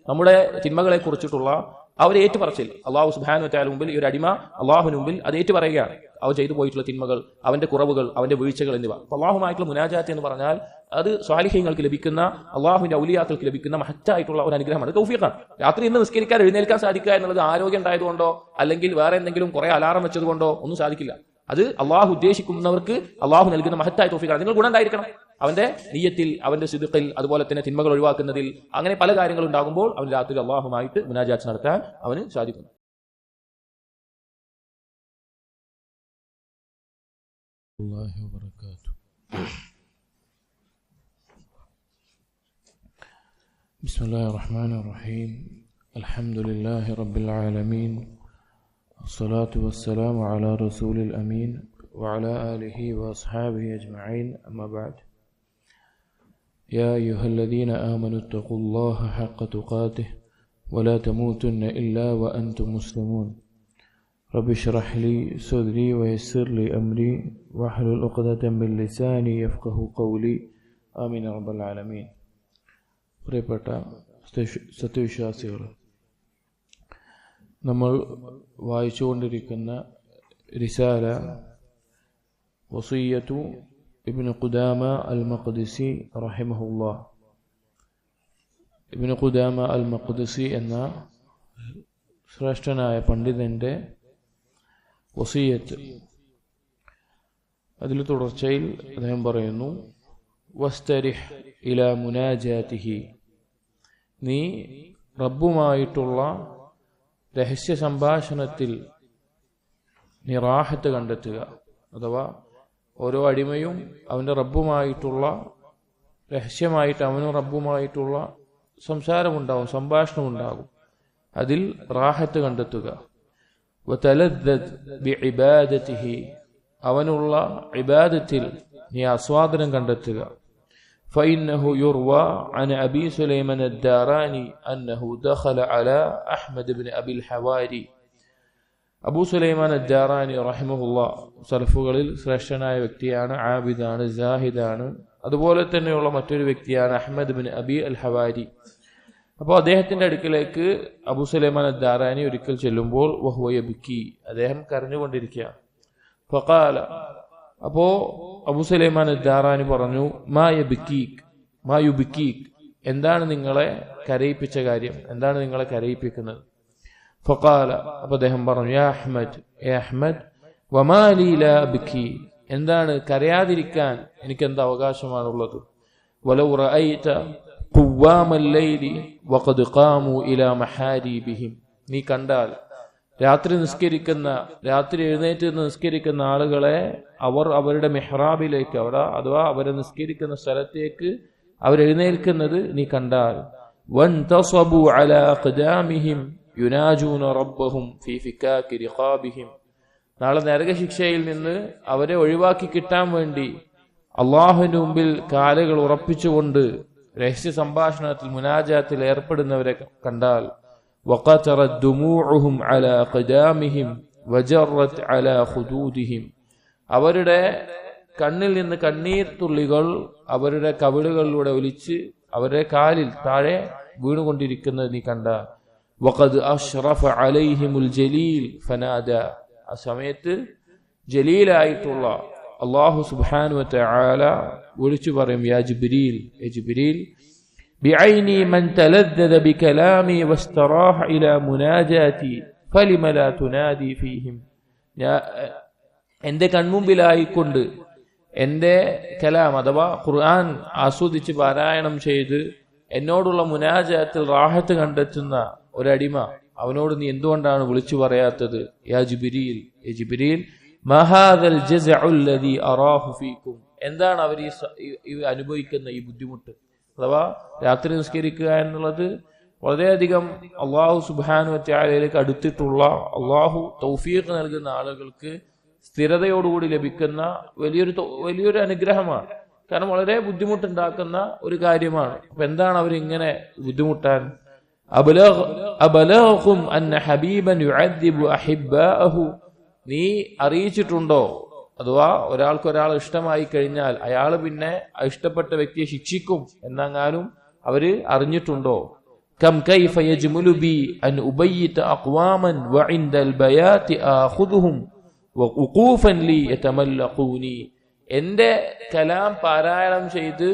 നമ്മുടെ തിന്മകളെ കുറിച്ചിട്ടുള്ള ആ ഒരു ഏറ്റുപറച്ചിൽ അള്ളാഹു സുബ്ഹാനഹു വ തആല മുമ്പിൽ ഈ ഒരു അടിമ അള്ളാഹുവിന് മുമ്പിൽ അത് ഏറ്റു പറയുകയാണ്. അവൻ ചെയ്തു പോയിട്ടുള്ള തിന്മകൾ, അവന്റെ കുറവുകൾ, അവന്റെ വീഴ്ചകൾ എന്നിവ. അള്ളാഹുമായിട്ടുള്ള മുനാജാത്ത് എന്ന് പറഞ്ഞാൽ അത് സ്വാലിഹീങ്ങൾക്ക് ലഭിക്കുന്ന, അള്ളാഹുവിന്റെ ഔലിയാക്കൾക്ക് ലഭിക്കുന്ന മഹത്തായിട്ടുള്ള ഒരു അനുഗ്രഹമാണ്, തൗഫീഖാണ്. രാത്രി ഇന്ന് നിസ്കരിക്കാൻ എഴുന്നേൽക്കാൻ സാധിക്കുക എന്നുള്ളത് ആരോഗ്യം ഉണ്ടായതുകൊണ്ടോ അല്ലെങ്കിൽ വേറെ എന്തെങ്കിലും കുറെ അലാറം വെച്ചതുകൊണ്ടോ ഒന്നും സാധിക്കില്ല. അത് അള്ളാഹു ഉദ്ദേശിക്കുന്നവർക്ക് അള്ളാഹു നൽകുന്ന മഹത്തായ തൗഫീഖാണ്. നിങ്ങൾ ഗുണം ഉണ്ടായിരിക്കണം അവന്റെ നിയ്യത്തിൽ, അവന്റെ സിദ്ഖിൽ, അതുപോലെ തന്നെ തിന്മകൾ ഒഴിവാക്കുന്നതിൽ. അങ്ങനെ പല കാര്യങ്ങൾ ഉണ്ടാകുമ്പോൾ അവൻ രാത്രി അള്ളാഹുമായിട്ട് മുനാജാത്ത് നടത്താൻ അവന് സാധിക്കുന്നു. ബിസ്മില്ലാഹിർ റഹ്മാനിർ റഹീം. അൽഹംദുലില്ലാഹി റബ്ബിൽ ആലമീൻ. الصلاة والسلام على رسول الأمين وعلى آله وأصحابه أجمعين. أما بعد. يا أيها الذين آمنوا اتقوا الله حق تقاته ولا تموتن إلا وأنتم مسلمون. رب اشرح لي صدري ويسر لي أمري واحلل عقدة من لساني يفقه قولي. آمين رب العالمين. പ്രിയപ്പെട്ട സത്യവിശ്വാസികൾ, നമ്മൾ വായിച്ചുകൊണ്ടിരിക്കുന്ന റിസാല വസിയ്യത്തു ഇബ്നു ഖുദാമ അൽ മഖ്ദിസി റഹിമഹുല്ലാഹ്. ഇബ്നു ഖുദാമ അൽ മഖ്ദിസി എന്ന ശ്രേഷ്ഠനായ പണ്ഡിതന്റെ വസിയ്യത്ത്. അതിൽ തുടർച്ചയിൽ അദ്ദേഹം പറയുന്നു, വസ്തരിഹ് ഇലാ മുനാജാതിഹി, നീ റബ്ബുമായിട്ടുള്ള രഹസ്യ സംഭാഷണത്തിൽ നീ റാഹത്ത് കണ്ടെത്തുക. അഥവാ ഓരോ അടിമയും അവന്റെ റബ്ബുമായിട്ടുള്ള രഹസ്യമായിട്ട് അവനും റബ്ബുമായിട്ടുള്ള സംസാരമുണ്ടാകും, സംഭാഷണമുണ്ടാകും. അതിൽ റാഹത്ത് കണ്ടെത്തുക. വതലദ്ദദ് ബിഇബാദതിഹി, അവനുള്ള ഇബാദത്തിൽ നീ ആസ്വാദനം കണ്ടെത്തുക. فإنه يروى عن أبي سليمان الداراني أنه دخل على أحمد بن أبي الحواري. അബൂ സുലൈമാൻ അദ്ദാറാനി റഹിമഹുല്ലാ സലഫുകളിൽ ശ്രേഷ്ഠനായ വ്യക്തിയാണ്, ആബിദാണ്, സാഹിദാണ്. അതുപോലെ തന്നെയുള്ള മറ്റൊരു വ്യക്തിയാണ് അഹ്മദ് ബിൻ അബി അൽ ഹവാരി. അപ്പോൾ അദ്ദേഹത്തിന്റെ അടുക്കിലേക്ക് അബൂ സുലൈമാൻ അദ്ദാറാനി ഒരിക്കൽ ചെല്ലുമ്പോൾ വഹുവ യബ്കി, അദ്ദേഹം കരഞ്ഞുകൊണ്ടിരിക്കുകയാണ്. ഫഖാല, അപ്പോ അബൂ സുലൈമാൻ അദ്ദാറാനി പറഞ്ഞു, മാ യുബ്കീക്, എന്താണ് നിങ്ങളെ കരയിപ്പിച്ച കാര്യം, എന്താണ് നിങ്ങളെ കരയിപ്പിക്കുന്നത്? ഫഖാല, അപ്പോൾ അദ്ദേഹം പറഞ്ഞു, യാ അഹ്മദ് വമാ ലീ ലാ അബ്കി, എന്താണ് കരയാതിരിക്കാൻ എനിക്ക് എന്ത് അവകാശമാണുള്ളത്? വലൗ റഅയ്ത ഖുവാമൽ ലൈലി വഖദ് ഖാമു ഇലാ മഹാരിബിഹിം, നീ കണ്ടാൽ രാത്രി എഴുന്നേറ്റ് നിസ്കരിക്കുന്ന ആളുകളെ അവർ അവരുടെ മെഹ്റാബിലേക്ക്, അഥവാ അവരെ നിസ്കരിക്കുന്ന സ്ഥലത്തേക്ക് അവരെഴുന്നേൽക്കുന്നത് നീ കണ്ടാൽ, വൻതസബു അലാ ഖദാമിഹിം യുനാജൂന റബ്ബഹും ഫീ ഫികാകി റിഖാബിഹിം, നാളെ നരകശിക്ഷയിൽ നിന്ന് അവരെ ഒഴിവാക്കി കിട്ടാൻ വേണ്ടി അള്ളാഹുവിന്റെ മുമ്പിൽ കാലുകൾ ഉറപ്പിച്ചുകൊണ്ട് രഹസ്യ സംഭാഷണത്തിൽ മുനാജാത്തിൽ ഏർപ്പെടുന്നവരെ കണ്ടാൽ, وقطرت دموعهم على قدامهم وجرت على خدودهم, അവരുടെ കണ്ണിൽ നിന്ന് കണ്ണീർ തുള്ളികൾ അവരുടെ കവിളുകളിലൂടെ ഒലിച്ച് അവരുടെ കാലിൽ താഴെ വീണുകൊണ്ടിരിക്കുന്നത് നീ കണ്ടാൽ, وقد أشرف عليهم الجليل فنادى, ആ സമയത്ത് ജലീലായിട്ടുള്ള അല്ലാഹു സുബ്ഹാനഹു വ തആല വിളിച്ചു പറയും, യാ ജിബ്രീൽ بعيني من تلذذ بكلامي واستراح إلى مناجاتي فلم لا تنادي فيهم, എന്റെ കൺമുമ്പിലായിക്കൊണ്ട് എന്റെ കലാം അഥവാ ഖുർആൻ ആസ്വദിച്ച് പാരായണം ചെയ്ത് എന്നോടുള്ള മുനാജാത്തിൽ റാഹത്ത് കണ്ടെത്തുന്ന ഒരടിമ, അവനോട് നീ എന്തുകൊണ്ടാണ് വിളിച്ചു പറയാത്തത്? യാ ജിബ്രീൽ മാ ഹാദൽ ജസ്ഉ അല്ലദീ അറാഹു ഫീകും, എന്താണ് അവർ ഈ അനുഭവിക്കുന്ന ഈ ബുദ്ധിമുട്ട്? അഥവാ രാത്രി നിസ്കരിക്കുക എന്നുള്ളത് വളരെയധികം അള്ളാഹു സുബ്ഹാനഹു വ തആലയിലേക്ക് അടുത്തിട്ടുള്ള, അള്ളാഹു തൗഫീഖ് നൽകുന്ന ആളുകൾക്ക് സ്ഥിരതയോടുകൂടി ലഭിക്കുന്ന വലിയൊരു അനുഗ്രഹമാണ്. കാരണം വളരെ ബുദ്ധിമുട്ടുണ്ടാക്കുന്ന ഒരു കാര്യമാണ്. അപ്പൊ എന്താണ് അവരിങ്ങനെ ബുദ്ധിമുട്ടാൻ? അബലഗും അന്ന ഹബീബൻ യുഅദ്ദിബു അഹിബ്ബാഅഹു, നീ അറിയിച്ചിട്ടുണ്ടോ? അഥവാ ഒരാൾ ഇഷ്ടമായി കഴിഞ്ഞാൽ അയാൾ പിന്നെ ഇഷ്ടപ്പെട്ട വ്യക്തിയെ ശിക്ഷിക്കും എന്നെങ്ങാനും അവര് അറിഞ്ഞിട്ടുണ്ടോ? كم كيف يجمل بي أن أبيت أقواما وعند البيات آخذهم وقوفا لي يتملقوني. എന്റെ കലാം പാരായണം ചെയ്ത്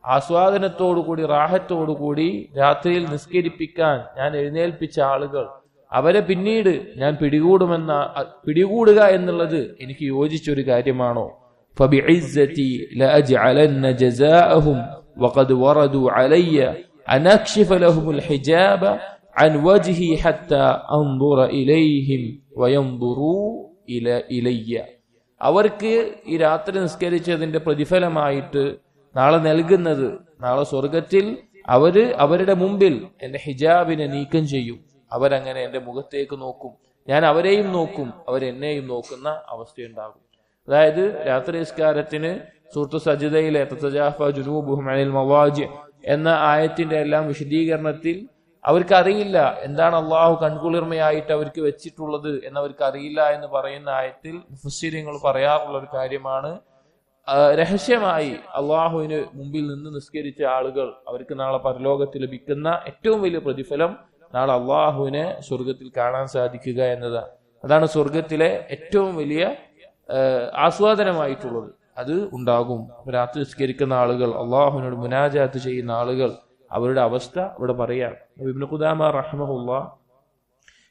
ആസ്വാദനത്തോടുകൂടി റാഹത്തോടുകൂടി രാത്രിയിൽ നിസ്കരിപ്പിക്കാൻ ഞാൻ എഴുന്നേൽപ്പിച്ച ആളുകൾ, അവരെ പിന്നീട് ഞാൻ പിടികൂടുക എന്നുള്ളത് എനിക്ക് യോജിച്ചൊരു കാര്യമാണോ? فبعزتي لأجعلن جزاءهم وقد وردوا علي أن أكشف لهم الحجاب عن وجهي حتى أنظر إليهم وينظروا إلي. അവർക്ക് ഈ രാത്രി നിസ്കരിച്ചതിന്റെ പ്രതിഫലമായിട്ട് നാളെ നൽകുന്നത്, നാളെ സ്വർഗത്തിൽ അവരുടെ മുമ്പിൽ എന്റെ ഹിജാബിനെ നീക്കം ചെയ്യും. അവരങ്ങനെ എന്റെ മുഖത്തേക്ക് നോക്കും, ഞാൻ അവരെയും നോക്കും, അവരെന്നെയും നോക്കുന്ന അവസ്ഥയുണ്ടാകും. അതായത് രാത്രി നിസ്കാരത്തിന് സൂറത്ത് സജ്ദയിലെ തതജാഫ ജുനൂബുഹും അനിൽ മവാജി എന്ന ആയത്തിന്റെ എല്ലാം വിശദീകരണത്തിൽ അവർക്കറിയില്ല എന്താണ് അള്ളാഹു കൺകുളിർമയായിട്ട് അവർക്ക് വെച്ചിട്ടുള്ളത് എന്നവർക്ക് അറിയില്ല എന്ന് പറയുന്ന ആയത്തിൽ മുഫസ്സിരിങ്ങൾ പറയാറുള്ള ഒരു കാര്യമാണ്, രഹസ്യമായി അള്ളാഹുവിന് മുമ്പിൽ നിന്ന് നിസ്കരിച്ച ആളുകൾ അവർക്ക് നാളെ പരലോകത്തിൽ ലഭിക്കുന്ന ഏറ്റവും വലിയ പ്രതിഫലം നാളെ അള്ളാഹുവിനെ സ്വർഗത്തിൽ കാണാൻ സാധിക്കുക എന്നതാണ്. അതാണ് സ്വർഗത്തിലെ ഏറ്റവും വലിയ ആസ്വാദനമായിട്ടുള്ളത്. അത് ഉണ്ടാകും. രാത്രി നിസ്കരിക്കുന്ന ആളുകൾ, അള്ളാഹുവിനോട് മുനാജാത്ത് ചെയ്യുന്ന ആളുകൾ, അവരുടെ അവസ്ഥ ഇവിടെ പറയാം. ഇബ്നു ഖുദാമ റഹ്മഹുല്ലാ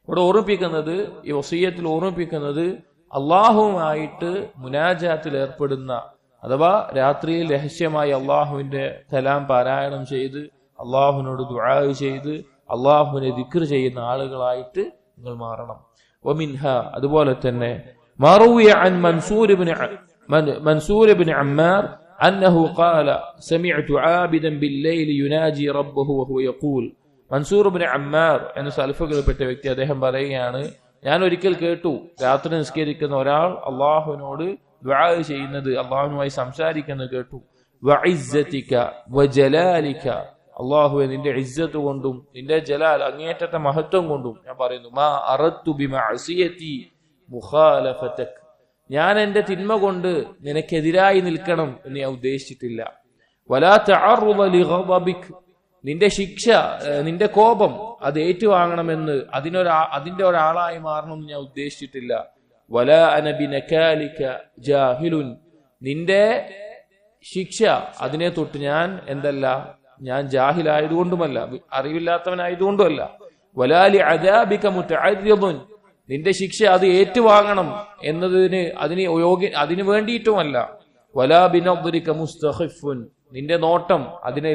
ഇവിടെ ഓർമ്മിപ്പിക്കുന്നത്, ഈ വസിയ്യത്തിൽ ഓർമ്മിപ്പിക്കുന്നത്, അള്ളാഹുവുമായിട്ട് മുനാജാത്തിൽ ഏർപ്പെടുന്ന, അഥവാ രാത്രിയിൽ രഹസ്യമായി അള്ളാഹുവിന്റെ കലാം പാരായണം ചെയ്ത് അള്ളാഹുവിനോട് ദുആ ചെയ്ത് അള്ളാഹുവിനെ ദിക്ർ ചെയ്യുന്ന ആളുകളായിട്ട് നിങ്ങൾ മാറണം. വമിൻഹ, അതുപോലെ തന്നെ മറൂയ അൻ മൻസൂർ ഇബ്നു അമ്മാർ أنه قال سمعت عابدا بالليل يناجي ربه وهو يقول. മൻസൂർ ഇബ്നു അമ്മാർ എന്ന സലഫുകളിൽപ്പെട്ട വ്യക്തി അദ്ദേഹം പറയുകയാണ്, ഞാൻ ഒരിക്കൽ കേട്ടു രാത്രി നിസ്കരിക്കുന്ന ഒരാൾ അള്ളാഹുവിനോട് ദുആ ചെയ്യുന്നത്, അള്ളാഹുവിനുമായി സംസാരിക്കുന്നത് കേട്ടു. വഇസ്സതിക വജലാലിക, അള്ളാഹുവേ നിന്റെ ഇസ്സത്ത് കൊണ്ടും നിന്റെ ജലാൽ അങ്ങേയറ്റത്തെ മഹത്വം കൊണ്ടും ഞാൻ പറയുന്നു, മാ അറദ്തു ബിമഅസിയതി മുഖാലഫതക, ഞാൻ എന്റെ തിന്മ കൊണ്ട് നിനക്കെതിരായി നിൽക്കണം എന്ന് ഞാൻ ഉദ്ദേശിച്ചിട്ടില്ല. വലാ തഅറുദ ലിഗദബിക, നിന്റെ ശിക്ഷ, നിന്റെ കോപം അത് ഏറ്റുവാങ്ങണമെന്ന് അതിന്റെ ഒരാളായി മാറണമെന്ന് ഞാൻ ഉദ്ദേശിച്ചിട്ടില്ല. വലാ അന ബിനകാലിക ജാഹിലുൻ, നിന്റെ ശിക്ഷ അതിനെ തൊട്ട് ഞാൻ ജാഹിലായതുകൊണ്ടുമല്ല, അറിവില്ലാത്തവനായതുകൊണ്ടുമല്ല. വലാ ലി അദാബിക മുതഅർരിദുൻ, നിന്റെ ശിക്ഷ അത് ഏറ്റുവാങ്ങണം അതിന് വേണ്ടിയിട്ടുമല്ല. വലാ ബിനദ്രിക മുസ്തഖിഫുൻ, നിന്റെ നോട്ടം അതിനെ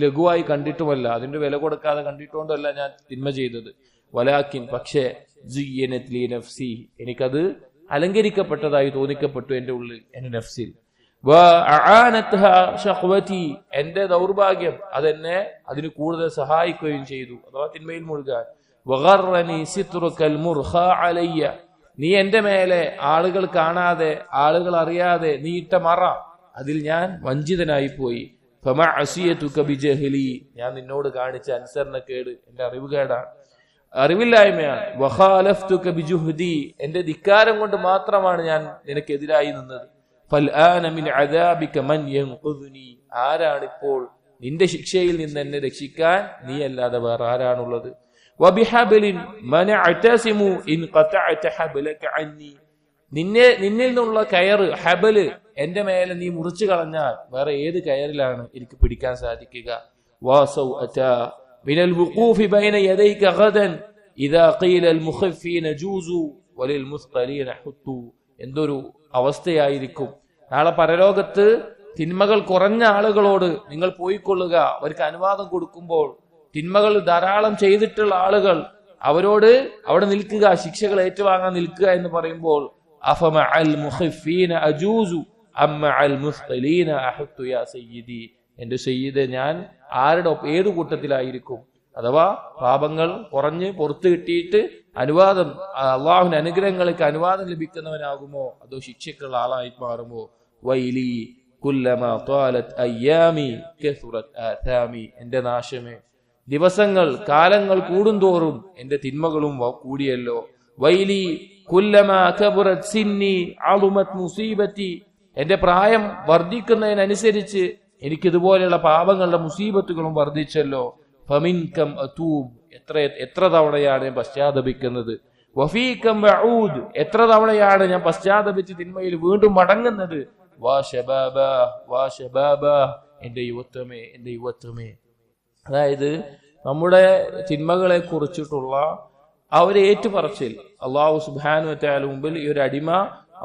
ലഘുവായി കണ്ടിട്ടുമല്ല, അതിന്റെ വില കൊടുക്കാതെ കണ്ടിട്ടുകൊണ്ടല്ല ഞാൻ തിന്മ ചെയ്തത്. വലാകിൻ, പക്ഷേ സിയ്യനത് ലി നഫ്സി, എനിക്കത് അലങ്കരിക്കപ്പെട്ടതായി തോന്നിക്കപ്പെട്ടു എന്റെ ഉള്ളിൽ, എന്റെ നഫ്സിൽ. വഅആനത്ഹാ ശഖ്വതി, എന്റെ ദൗർഭാഗ്യം അതെന്നെ അതിന് കൂടുതൽ സഹായിക്കുകയും ചെയ്തു, അഥവാ തിന്മയിൽ മുഴുകാൻ. വഗറനി സിത്റുകൽ മുർഖാ അലയ്യ, നീ എന്റെ മേലെ ആളുകൾ കാണാതെ ആളുകൾ അറിയാതെ നീ ഇട്ട മറ, അതിൽ ഞാൻ വഞ്ചിതനായി പോയി. ഫമഅസിയതുക ബിജഹ്ലി, ഞാൻ നിന്നോട് കാണിച്ച അനുസരണക്കേട് എന്റെ അറിവില്ലായ്മയാണ്. വഖാലഫ്തുക ബിജുഹ്ദി, എന്റെ ധിക്കാരം കൊണ്ട് മാത്രമാണ് ഞാൻ നിനക്കെതിരായി നിന്നത്. ഫൽആന മിൻ അദാബിക മൻ യൻഖുദുനി, ആരാണിപ്പോൾ നിന്റെ ശിക്ഷയിൽ നിന്ന് എന്നെ രക്ഷിക്കാൻ നീയല്ലാതെ വേറെ ആരാണുള്ളത്? വബിഹബ്ലിൻ മനഅതസിമു ഇൻ ഖതഅത ഹബ്ലക അന്നി, നിന്നിൽ നിന്നുള്ള കയറ്, ഹബല് എന്റെ മേലെ നീ മുറിച്ചു കളഞ്ഞാൽ വേറെ ഏത് കയറിലാണ് എനിക്ക് പിടിക്കാൻ സാധിക്കുക? വസൗഅത മിനൽ വുഖൂഫി ബൈന യദൈക ഗദൻ ഇദാ ഖീല അൽ മുഖഫീന ജൂസു വലിൽ മുസ്തലീന ഹുത്തു, എന്തൊരു അവസ്ഥയായിരിക്കും നാളെ പരലോകത്ത് തിന്മകൾ കുറഞ്ഞ ആളുകളോട് നിങ്ങൾ പോയിക്കൊള്ളുക, അവർക്ക് അനുവാദം കൊടുക്കുമ്പോൾ തിന്മകൾ ധാരാളം ചെയ്തിട്ടുള്ള ആളുകൾ അവരോട് അവിടെ നിൽക്കുക, ശിക്ഷകൾ ഏറ്റുവാങ്ങാൻ നിൽക്കുക എന്ന് പറയുമ്പോൾ അഫമഅൽ മുഖഫീന അജൂസു അമ്മഅൽ മുസ്തലീന അഹത്തു യാ സയ്യിദി, എന്റെ സയ്യിദ് ഞാൻ ആരുടെ ഏതു കൂട്ടത്തിലായിരിക്കും? അഥവാ പാപങ്ങൾ കുറഞ്ഞ് പുറത്തു കിട്ടിയിട്ട് അനുവാദം, അള്ളാഹുവിന്റെ അനുഗ്രഹങ്ങൾക്ക് അനുവാദം ലഭിക്കുന്നവനാകുമോ അതോ ശിക്ഷക്കുള്ള ആളായി മാറുമോ? വൈലി കുല്ലമാ ത്വാലത് അയ്യാമി കസുറത് ആഥാമി, എന്റെ നാശമേ, ദിവസങ്ങൾ കാലങ്ങൾ കൂടുന്തോറും എന്റെ തിന്മകളും കൂടിയല്ലോ. വൈലി കുല്ലമാ കബറത് സിന്നി അളുമത് മുസീബത്തി, എന്റെ പ്രായം വർദ്ധിക്കുന്നതിനനുസരിച്ച് എനിക്കിതുപോലെയുള്ള പാപങ്ങളുടെ മുസീബത്തുകളും വർദ്ധിച്ചല്ലോ. ഫമിൻകം അതൂബ്, എത്ര തവണയാണ് ഞാൻ പശ്ചാത്തപിക്കുന്നത്, വഫീകം വഊദ്, എത്ര തവണയാണ് ഞാൻ പശ്ചാത്തപിച്ച് തിന്മയിൽ വീണ്ടും മടങ്ങുന്നത്, വാ ശബാബ വാ ശബാബ, എന്റെ യുവത്വമേ എന്റെ യുവത്വമേ. അതായത് നമ്മുടെ തിന്മകളെ കുറിച്ചിട്ടുള്ള ആ ഒരു ഏറ്റുപറച്ചിൽ അള്ളാഹു സുബ്ഹാനഹു വ തആല മുമ്പിൽ ഈ ഒരു അടിമ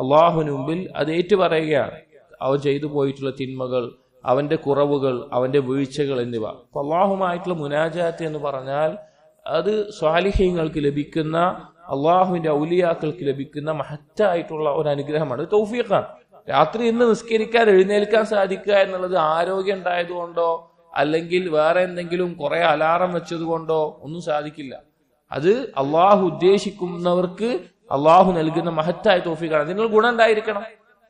അള്ളാഹുവിന് മുമ്പിൽ അത് ഏറ്റുപറയുകയാണ്. അവൻ ചെയ്തു പോയിട്ടുള്ള തിന്മകൾ, അവന്റെ കുറവുകൾ, അവന്റെ വീഴ്ചകൾ എന്നിവ. അപ്പൊ അള്ളാഹുമായിട്ടുള്ള മുനാജാത്ത് എന്ന് പറഞ്ഞാൽ അത് സ്വാലിഹീങ്ങൾക്ക് ലഭിക്കുന്ന, അള്ളാഹുവിന്റെ ഔലിയാക്കൾക്ക് ലഭിക്കുന്ന മഹത്തായിട്ടുള്ള ഒരു അനുഗ്രഹമാണ്, തൗഫീഖാണ്. രാത്രി ഇന്ന് നിസ്കരിക്കാൻ എഴുന്നേൽക്കാൻ സാധിക്കുക എന്നുള്ളത് ആരോഗ്യം ഉണ്ടായതുകൊണ്ടോ അല്ലെങ്കിൽ വേറെ എന്തെങ്കിലും കുറെ അലാറം വെച്ചത് കൊണ്ടോ ഒന്നും സാധിക്കില്ല. അത് അള്ളാഹു ഉദ്ദേശിക്കുന്നവർക്ക് അള്ളാഹു നൽകുന്ന മഹത്തായ തൗഫീഖാണ്. നിങ്ങൾ ഗുണം ഉണ്ടായിരിക്കണം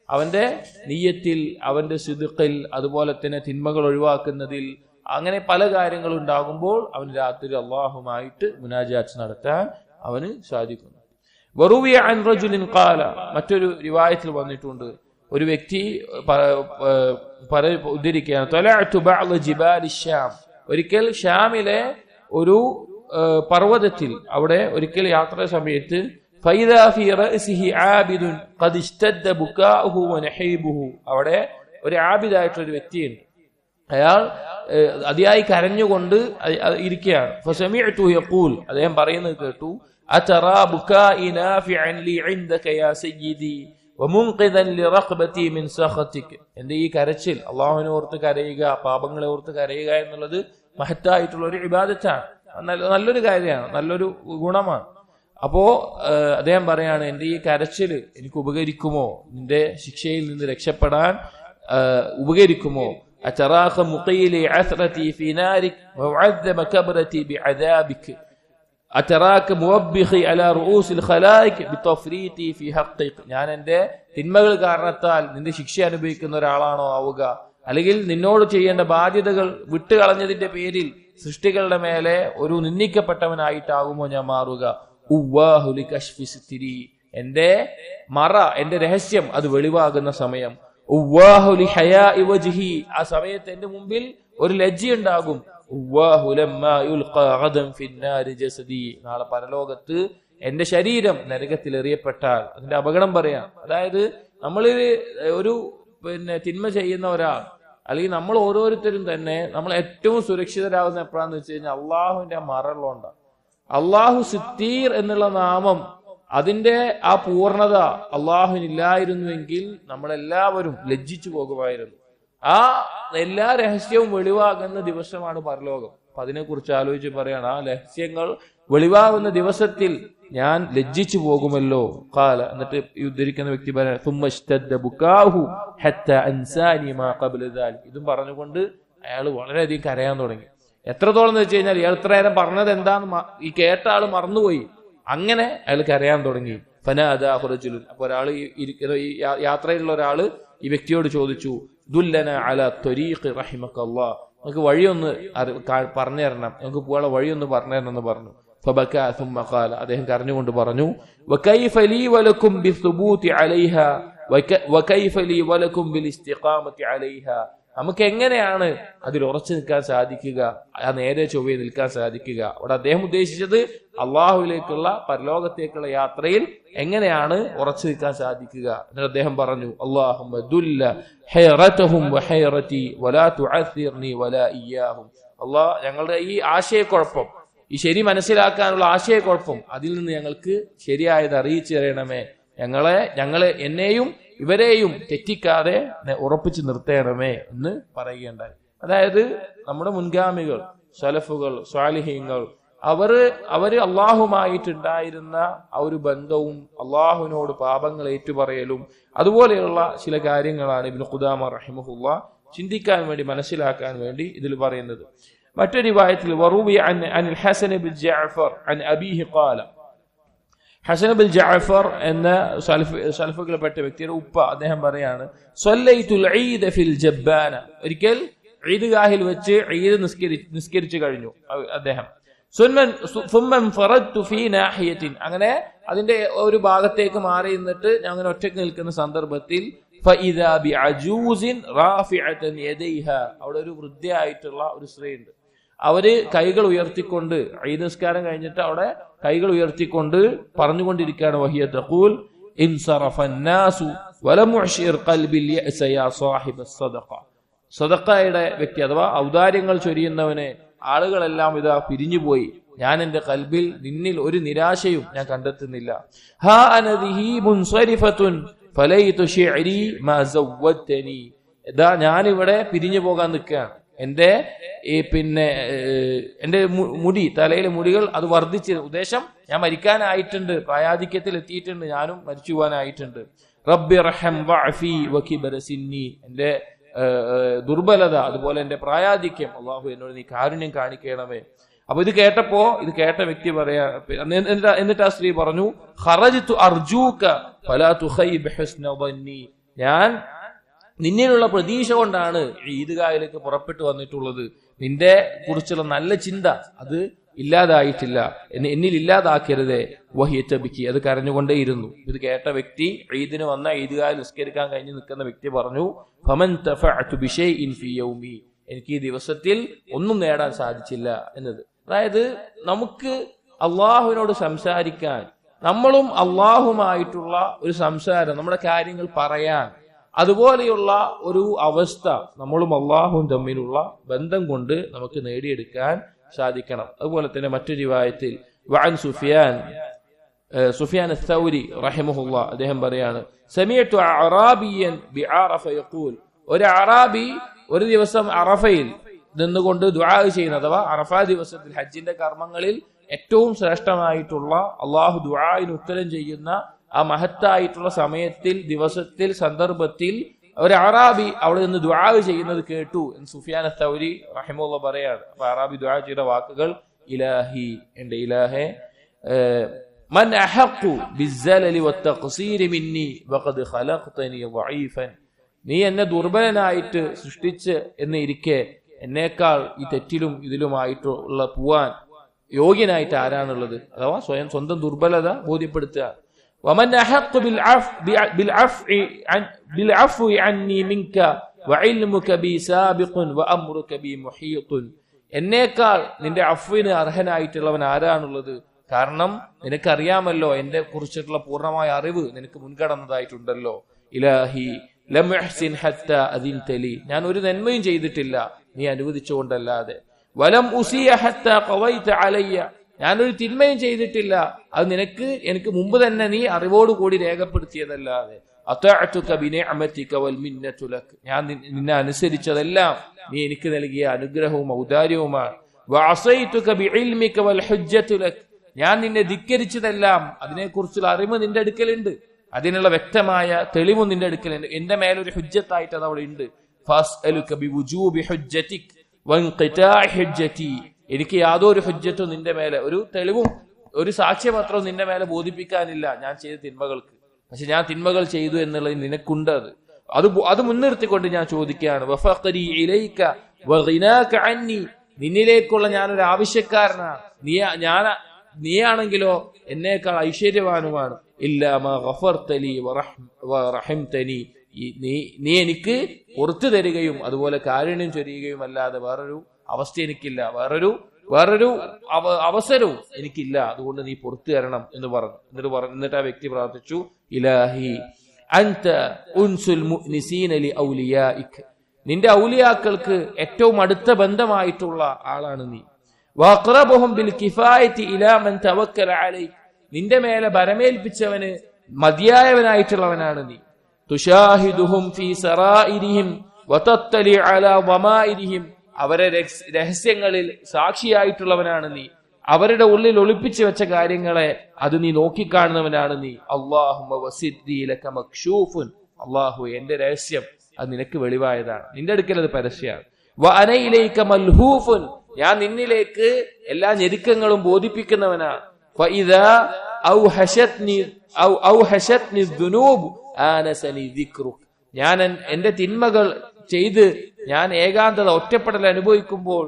അവന്റെ നിയ്യത്തിൽ, അവന്റെ സിദ്ഖിൽ, അതുപോലെ തന്നെ തിന്മകൾ ഒഴിവാക്കുന്നതിൽ, അങ്ങനെ പല കാര്യങ്ങളും ഉണ്ടാകുമ്പോൾ അവന് രാത്രി അള്ളാഹുമായിട്ട് മുനാജാത്ത് നടത്താൻ അവന് സാധിക്കുന്നു. വറുവിയ അൻ റജുലിൻ ഖാല, മറ്റൊരു റിവായത്തിൽ വന്നിട്ടുണ്ട്, ഒരു വ്യക്തി ഉദ്ധരിക്കുകയാണ്, തലഅതു ബഅദ ജിബാലി ശ്യാം, ഒരിക്കൽ ഷ്യാമിലെ ഒരു പർവ്വതത്തിൽ അവിടെ ഒരിക്കൽ യാത്ര സമയത്ത് ഫൈദാ ഫീ റഅസിഹി ആബിദുൻ ഖദ് ഇസ്തദ്ദ ബുകാഉഹു വനഹീബുഹു, അവിടെ ഒരു ആബിദായിട്ടുള്ള ഒരു വ്യക്തിയുണ്ട്, അയാൾ അതിയായി കരഞ്ഞുകൊണ്ട് ഇരിക്കുകയാണ്. ഫസമിഅതു യഖൂൽ, അദ്ദേഹം പറയുന്നത് കേട്ടു, അതറാ ബുകാഇ നാഫിഅൻ ലി ഇൻദക യാ സയ്യിദി വമുൻഖിദൻ ലിറഖബതി മിൻ സഖതിക, എന്റെ ഈ കരച്ചിൽ, അല്ലാഹുവിനെ ഓർത്ത് കരയുക, പാപങ്ങളെ ഓർത്ത് കരയുക എന്നുള്ളത് മഹത്തായിട്ടുള്ള ഒരു ഇബാദത്താണ്, നല്ലൊരു കാര്യമാണ്, നല്ലൊരു ഗുണമാണ്. അപ്പോ അദ്ദേഹം പറയാണ്, എന്റെ ഈ കരച്ചിൽ എനിക്ക് ഉപകരിക്കുമോ, നിന്റെ ശിക്ഷയിൽ നിന്ന് രക്ഷപ്പെടാൻ ഉപകരിക്കുമോ? അതറാഖ മുഖീലി അസ്റതി ഫീ നാരിക് വഅദ്ദമ കബ്റതി ബിഅദാബിക് അതറാക മുവബ്ബിഖി അലാ റൂസിൽ ഖലായിക് ബിതഫ്രീതി ഫീ ഹഖ്ഖിക്, ഞാൻ എന്റെ തിന്മകൾ കാരണത്താൽ നിന്റെ ശിക്ഷ അനുഭവിക്കുന്ന ഒരാളാണോ ആവുക, അല്ലെങ്കിൽ നിന്നോട് ചെയ്യേണ്ട ബാധ്യതകൾ വിട്ടുകളഞ്ഞതിന്റെ പേരിൽ സൃഷ്ടികളുടെ മേലെ ഒരു നിന്ദിക്കപ്പെട്ടവനായിട്ടാകുമോ ഞാൻ മാറുക? ഉവ്വാഹു ലികശ്ഫി സിത്രി, എന്റെ മറ, എന്റെ രഹസ്യം അത് വെളിവാകുന്ന സമയം. ഉവ്വാഹു ലിഹയാഇ വജ്ഹി, ആ സമയത്ത് എന്റെ മുമ്പിൽ ഒരു ലജ്ജയുണ്ടാകും. ഉവ്വാഹു ലമ്മാ യുൽഖാ ഗദൻ ഫിന്നാരി ജസദി, നാളെ പരലോകത്ത് എന്റെ ശരീരം നരകത്തിൽ എറിയപ്പെട്ടാൽ അതിന്റെ അപകടം പറയാം. അതായത് നമ്മൾ ഒരു തിന്മ ചെയ്യുന്ന ഒരാൾ, അല്ലെങ്കിൽ നമ്മൾ ഓരോരുത്തരും തന്നെ നമ്മൾ ഏറ്റവും സുരക്ഷിതരാകുന്ന എപ്പോഴാന്ന് വെച്ച് കഴിഞ്ഞാൽ അള്ളാഹുവിന്റെ മറള്ളോണ്ടാണ്. അള്ളാഹു സിത്തീർ എന്നുള്ള നാമം, അതിന്റെ ആ പൂർണ്ണത അള്ളാഹുവിനില്ലായിരുന്നുവെങ്കിൽ നമ്മളെല്ലാവരും ലജ്ജിച്ചു പോകുമായിരുന്നു. ആ എല്ലാ രഹസ്യവും വെളിവാകുന്ന ദിവസമാണ് പരലോകം. അപ്പൊ അതിനെക്കുറിച്ച് ആലോചിച്ച് പറയാണ്, ആ രഹസ്യങ്ങൾ വെളിവാകുന്ന ദിവസത്തിൽ ഞാൻ ലജ്ജിച്ചു പോകുമല്ലോ. ഖാല, എന്നിട്ട് ഉദ്ധരിക്കുന്ന വ്യക്തി പറയാൻ, ഇതും പറഞ്ഞുകൊണ്ട് അയാൾ വളരെയധികം കരയാൻ തുടങ്ങി. എത്രത്തോളം എന്ന് വെച്ച് കഴിഞ്ഞാൽ ഇയാൾ ഇത്ര നേരം പറഞ്ഞത് എന്താന്ന് ഈ കേട്ട ആള് മറന്നുപോയി. അങ്ങനെ അയാൾ കരയാൻ തുടങ്ങി. ഫനാദാഹു റജുലുൻ, അപ്പൊ ഒരാൾ ഈ യാത്രയിലുള്ള ഒരാള് ഈ വ്യക്തിയോട് ചോദിച്ചു, ദുല്ലന അലാ ത്വരീഖ് റഹിമക്കല്ലാഹ്, നമുക്ക് വഴിയൊന്ന് പറഞ്ഞു തരണം, നമുക്ക് പോകാനുള്ള വഴിയൊന്ന് പറഞ്ഞു തരണം എന്ന് പറഞ്ഞു. ഫബകാ സുമ്മ ഖാല, അദ്ദേഹം കരഞ്ഞുകൊണ്ട് പറഞ്ഞു, വകൈഫ ലീ വലകും ബിസ്സുബൂതി അലൈഹാ വകൈഫ ലീ വലകും ബിലിസ്തിഖാമത്തി അലൈഹാ, നമുക്ക് എങ്ങനെയാണ് അതിൽ ഉറച്ചു നിൽക്കാൻ സാധിക്കുക, ആ നേരെ ചൊവ്വയെ നിൽക്കാൻ സാധിക്കുക? അവിടെ അദ്ദേഹം ഉദ്ദേശിച്ചത് അള്ളാഹുവിലേക്കുള്ള പരലോകത്തേക്കുള്ള യാത്രയിൽ എങ്ങനെയാണ് ഉറച്ചു നിൽക്കാൻ സാധിക്കുക. എന്നിട്ട് അദ്ദേഹം പറഞ്ഞു, അല്ലാഹുമ്മ ദുല്ല ഹൈറതഹും വഹൈറതി വലാ തുഅസ്സിർനി വലാ ഇയ്യാഹും, അല്ലാഹ് ഞങ്ങളുടെ ഈ ആശയക്കുഴപ്പം, ഈ ശരി മനസ്സിലാക്കാനുള്ള ആശയക്കുഴപ്പം, അതിൽ നിന്ന് ഞങ്ങൾക്ക് ശരിയായത് അറിയിച്ചു തരണമേ, എന്നെയും ഇവരെയും തെറ്റിക്കാതെ ഉറപ്പിച്ചു നിർത്തേണമേ എന്ന് പറയുകയുണ്ടായി. അതായത് നമ്മുടെ മുൻഗാമികൾ, സലഫുകൾ, സ്വാലിഹീങ്ങൾ, അവര് അള്ളാഹുമായിട്ടുണ്ടായിരുന്ന ആ ഒരു ബന്ധവും അള്ളാഹുവിനോട് പാപങ്ങൾ ഏറ്റുപറയലും അതുപോലെയുള്ള ചില കാര്യങ്ങളാണ് ഇബ്നു ഖുദാമ റഹിമഹുല്ലാ ചിന്തിക്കാൻ വേണ്ടി, മനസ്സിലാക്കാൻ വേണ്ടി ഇതിൽ പറയുന്നത്. മറ്റൊരു റിവായത്തിൽ വറൂബി അനിൽ ഹസൻ ബിൻ ജഅഫർ അൻ അബീഹി ഖാല, ഹസൻ ബിൻ ജഅഫർ എന്ന സലഫുകളിൽപ്പെട്ട വ്യക്തിയുടെ ഉപ്പ അദ്ദേഹം പറയാണ്, സ്വല്ലൈതുൽ ഈദ ഫിൽ ജബ്ബാന, ഒരിക്കൽ ഈദ്ഗാഹിൽ വെച്ച് ഈദ് നിസ്കരിച്ചു കഴിഞ്ഞു അദ്ദേഹം. അങ്ങനെ അതിന്റെ ഒരു ഭാഗത്തേക്ക് മാറി നിന്നിട്ട് ഞാൻ അങ്ങനെ ഒറ്റയ്ക്ക് നിൽക്കുന്ന സന്ദർഭത്തിൽ ഫഇദാ ബിഅജൂസിൻ റാഫിഅതൻ യദൈഹാ, അവിടെ ഒരു വൃദ്ധയായിട്ടുള്ള ഒരു സ്ത്രീ ഉണ്ട്. അവര് കൈകൾ ഉയർത്തിക്കൊണ്ട് ഈദ് നിസ്കാരം കഴിഞ്ഞിട്ട് അവിടെ കൈകൾ ഉയർത്തിക്കൊണ്ട് പറഞ്ഞുകൊണ്ടിരിക്കുകയാണ് വഹിയ തഖൂൽ ഇൻസറഫന്നാസു വലം യുശിർ ഖൽബിൽ യഅസ യാ സാഹിബസ് സദഖ. സദഖയുടെ വ്യക്തി അഥവാ ഔദാര്യങ്ങൾ ചൊരിയുന്നവനെ ആളുകളെല്ലാം ഇതാ പിരിഞ്ഞുപോയി, ഞാൻ എന്റെ കൽബിൽ നിന്നിൽ ഒരു നിരാശയും ഞാൻ കണ്ടെത്തുന്നില്ല. ഹാ അനദിഹി മുൻസരിഫത്തുൻ ഫലൈതു ശിഅരി മാ സവ്വതനി. ഇതാ ഞാനിവിടെ പിരിഞ്ഞു പോകാൻ നിൽക്കുകയാണ്. എന്റെ എന്റെ മുടി, തലയിലെ മുടികൾ അത് വർദ്ധിച്ച്, ഉദ്ദേശം ഞാൻ മരിക്കാനായിട്ടുണ്ട്, പ്രായാധിക്യത്തിൽ എത്തിയിട്ടുണ്ട്, ഞാനും മരിച്ചു പോകാനായിട്ടുണ്ട്. റബ്ബി റഹം വഅഫി വകിബറ സിന്നി. എന്റെ ദുർബലത അതുപോലെ എന്റെ പ്രായാധിക്യം, അള്ളാഹു എന്നോട് നീ കാരുണ്യം കാണിക്കണമേ. അപ്പൊ ഇത് കേട്ട വ്യക്തി പറയാ, എന്നിട്ട് ആ സ്ത്രീ പറഞ്ഞു, ഖറജ്തു അർജൂക ഫലാ തുഖൈബ് ഹുസ്ന ദന്നി. ഞാൻ നിന്നിലുള്ള പ്രതീക്ഷ കൊണ്ടാണ് ഈദ്ഗാഹിലേക്ക് പുറപ്പെട്ടു വന്നിട്ടുള്ളത്. നിന്റെ കുറിച്ചുള്ള നല്ല ചിന്ത അത് ഇല്ലാതായിട്ടില്ല, എന്നിൽ ഇല്ലാതാക്കരുതേ. വഹിയ തബ്കി, അത് കരഞ്ഞുകൊണ്ടേയിരുന്നു. ഇത് കേട്ട വ്യക്തി, ഈദിന് വന്ന ഈദ്ഗാഹിൽ നിസ്കരിക്കാൻ കഴിഞ്ഞ് നിൽക്കുന്ന വ്യക്തി പറഞ്ഞു, ഫമൻ തഫഅതു ബിശൈഇൻ ഫീ യൗമി. എനിക്ക് ഈ ദിവസത്തിൽ ഒന്നും നേടാൻ സാധിച്ചില്ല എന്നത്. അതായത് നമുക്ക് അള്ളാഹുവിനോട് സംസാരിക്കാൻ, നമ്മളും അള്ളാഹുമായിട്ടുള്ള ഒരു സംസാരം, നമ്മുടെ കാര്യങ്ങൾ പറയാൻ, അതുപോലെയുള്ള ഒരു അവസ്ഥ നമ്മളും അള്ളാഹുവും തമ്മിലുള്ള ബന്ധം കൊണ്ട് നമുക്ക് നേടിയെടുക്കാൻ സാധിക്കണം. അതുപോലെ തന്നെ മറ്റൊരു റിവായത്തിൽ വഅൻ സുഫിയാൻ അസ്സൗരി റഹിമഹുല്ലാ അദ്ദേഹം പറയാണ്, സമീഅതു അറാബിയൻ ബിഅറഫ യഖൂൽ. ഒരു അറാബി ഒരു ദിവസം അറഫയിൽ നിന്നുകൊണ്ട് ദുആ ചെയ്യുന്ന, അഥവാ അറഫാ ദിവസത്തിൽ ഹജ്ജിന്റെ കർമ്മങ്ങളിൽ ഏറ്റവും ശ്രേഷ്ഠമായിട്ടുള്ള, അള്ളാഹു ദുആഇന് ഉത്തരം ചെയ്യുന്ന ആ മഹത്തായിട്ടുള്ള സമയത്തിൽ, ദിവസത്തിൽ, സന്ദർഭത്തിൽ ഒരു അറാബി അവിടെ നിന്ന് ദുആ ചെയ്യുന്നത് കേട്ടു എന്ന് സുഫിയാൻ അസ്സൗരി റഹിമഹുല്ലാ പറയാണ്. അപ്പൊ അറാബി ദുആ ചെയ്ത വാക്കുകൾ, ഇലാഹി, എന്റെ ഇലാഹെ, മൻ അഹഖു ബിസ്സലലി വത്തഖ്സീരി മിന്നി വഖദ് ഖലഖ്തനി ളഈഫൻ. നീ എന്നെ ദുർബലനായിട്ട് സൃഷ്ടിച്ച് എന്നിരിക്കെ എന്നേക്കാൾ ഈ തെറ്റിലും ഇതിലുമായിട്ടുള്ള പോവാൻ യോഗ്യനായിട്ട് ആരാണുള്ളത്? അഥവാ സ്വന്തം ദുർബലത ബോധ്യപ്പെടുത്തുക. വമൻ അഹഖു ബിൽഅഫ്വി അന്നി മിൻക വഇൽമുക ബി സാബിഖുൻ വഅംറുക ബി മുഹീത്തുൻ. എന്നേക്കാൾ നിന്റെ അഫ്വിന് അർഹനായിട്ടുള്ളവൻ ആരാണുള്ളത്? കാരണം നിനക്കറിയാമല്ലോ, എന്റെ കുറിച്ചിട്ടുള്ള പൂർണ്ണമായ അറിവ് നിനക്ക് മുൻകടന്നതായിട്ടുണ്ടല്ലോ. ഇലാഹി ലം അഹ്സിൻ ഹത്താ അദിൻതലി. ഞാൻ ഒരു നന്മയും ചെയ്തിട്ടില്ല നീ അനുവദിച്ചുകൊണ്ടല്ലാതെ. വലം ഉസിയ ഹത്താ ഖവൈത അലയ്യ. ഞാനൊരു തിന്മയും ചെയ്തിട്ടില്ല, അത് എനിക്ക് മുമ്പ് തന്നെ നീ അറിവോടുകൂടി രേഖപ്പെടുത്തിയതല്ലാതെ. അതഅതുക ബിനിഅമതിക വൽ മിന്നതു ലക്. ഞാൻ നിന്നെ അനുസരിച്ചതെല്ലാം നീ എനിക്ക് നൽകിയ അനുഗ്രഹവും ഔദാര്യവുമാണ്. വഅസൈതുക ബിഇൽമിക വൽ ഹുജ്ജതു ലക്. ഞാൻ നിന്നെ ധിക്കരിച്ചതെല്ലാം അതിനെക്കുറിച്ചുള്ള അറിവ് നിന്റെ അടുക്കലുണ്ട്, അതിനുള്ള വ്യക്തമായ തെളിവും നിന്റെ അടുക്കലുണ്ട്. എന്റെ മേലൊരു ഹുജ്ജത്തായിട്ട് അത് അവിടെ ഉണ്ട്. ഫസ്അലുക ബിവുജൂബി ഹുജ്ജതിക വൻഖിതാഇ ഹുജ്ജതി. എനിക്ക് യാതൊരു ഹുജ്ജത്തും നിന്റെ മേലെ, ഒരു തെളിവും ഒരു സാക്ഷ്യപത്രവും നിന്റെ മേലെ ബോധിപ്പിക്കാനില്ല ഞാൻ ചെയ്ത തിന്മകൾക്ക്. പക്ഷെ ഞാൻ തിന്മകൾ ചെയ്തു എന്നുള്ളത് നിനക്കുണ്ട്. അത് മുൻനിർത്തിക്കൊണ്ട് ഞാൻ ചോദിക്കുകയാണ്, വഫഖരി ഇലൈക വഗിനാക അന്നി. നിന്നിലേക്കുള്ള ഞാനൊരു ആവശ്യക്കാരനാണ്, നീയാണെങ്കിലോ എന്നേക്കാൾ ഐശ്വര്യവാനുമാണ്. ഇല്ലാ മാ ഗഫർതലി വറഹംതനി. നീ എനിക്ക് പുറത്തു തരികയും അതുപോലെ കാരുണ്യം ചൊരിയുകയും അല്ലാതെ വേറൊരു അവസ്ഥ എനിക്കില്ല, വേറൊരു അവസരവും എനിക്കില്ല. അതുകൊണ്ട് നീ പുറത്തു തരണം എന്ന് പറഞ്ഞു. എന്നിട്ട് ആ വ്യക്തി പ്രാർത്ഥിച്ചു, ഇലാഹി അൻത ഉൻസുൽ മുഅ്നിസീന ലി ഔലിയാഇക. നിന്റെ ഔലിയാക്കൾക്ക് ഏറ്റവും അടുത്ത ബന്ധമായിട്ടുള്ള ആളാണ് നീ. വഅഖറബുഹും ബിൽ കിഫായതി ഇലാ മൻ തവക്കല അലൈക. നിന്റെ മേലെ ബരമേൽപ്പിച്ചവന് മതിയായവനായിട്ടുള്ളവനാണ് നീ. തുശാഹിദുഹും ഫീ സറാഇരിഹിം വതത്തലി അലാ വമാഇരിഹിം. അവരെ രഹസ്യങ്ങളിൽ സാക്ഷിയായിട്ടുള്ളവനാണ് നീ. അവരുടെ ഉള്ളിൽ ഒളിപ്പിച്ചു വെച്ച കാര്യങ്ങളെ അത് നീ നോക്കിക്കാണുന്നവനാണ് നീ. അല്ലാഹുമ്മ വസിദ്ദി ലക മക്ശൂഫുൻ. അല്ലാഹു, എന്റെ രഹസ്യം അത് നിനക്ക് വെളിവായതാണ്, നിന്റെ അടുക്കൽ അത് പരസ്യമാണ്. വഅന ഇലൈക മൽഹൂഫുൻ. ഞാൻ നിന്നിലേക്ക് എല്ലാ ഞെരുക്കങ്ങളും ബോധിപ്പിക്കുന്നവനാണ്. ഫഇദാ ഔഹശത്നി ദുനൂബ് ആനസനി ദിക്റുക്. ഞാൻ എന്റെ തിന്മകൾ ചെയ്ത് ഞാൻ ഏകാന്തത, ഒറ്റപ്പെടൽ അനുഭവിക്കുമ്പോൾ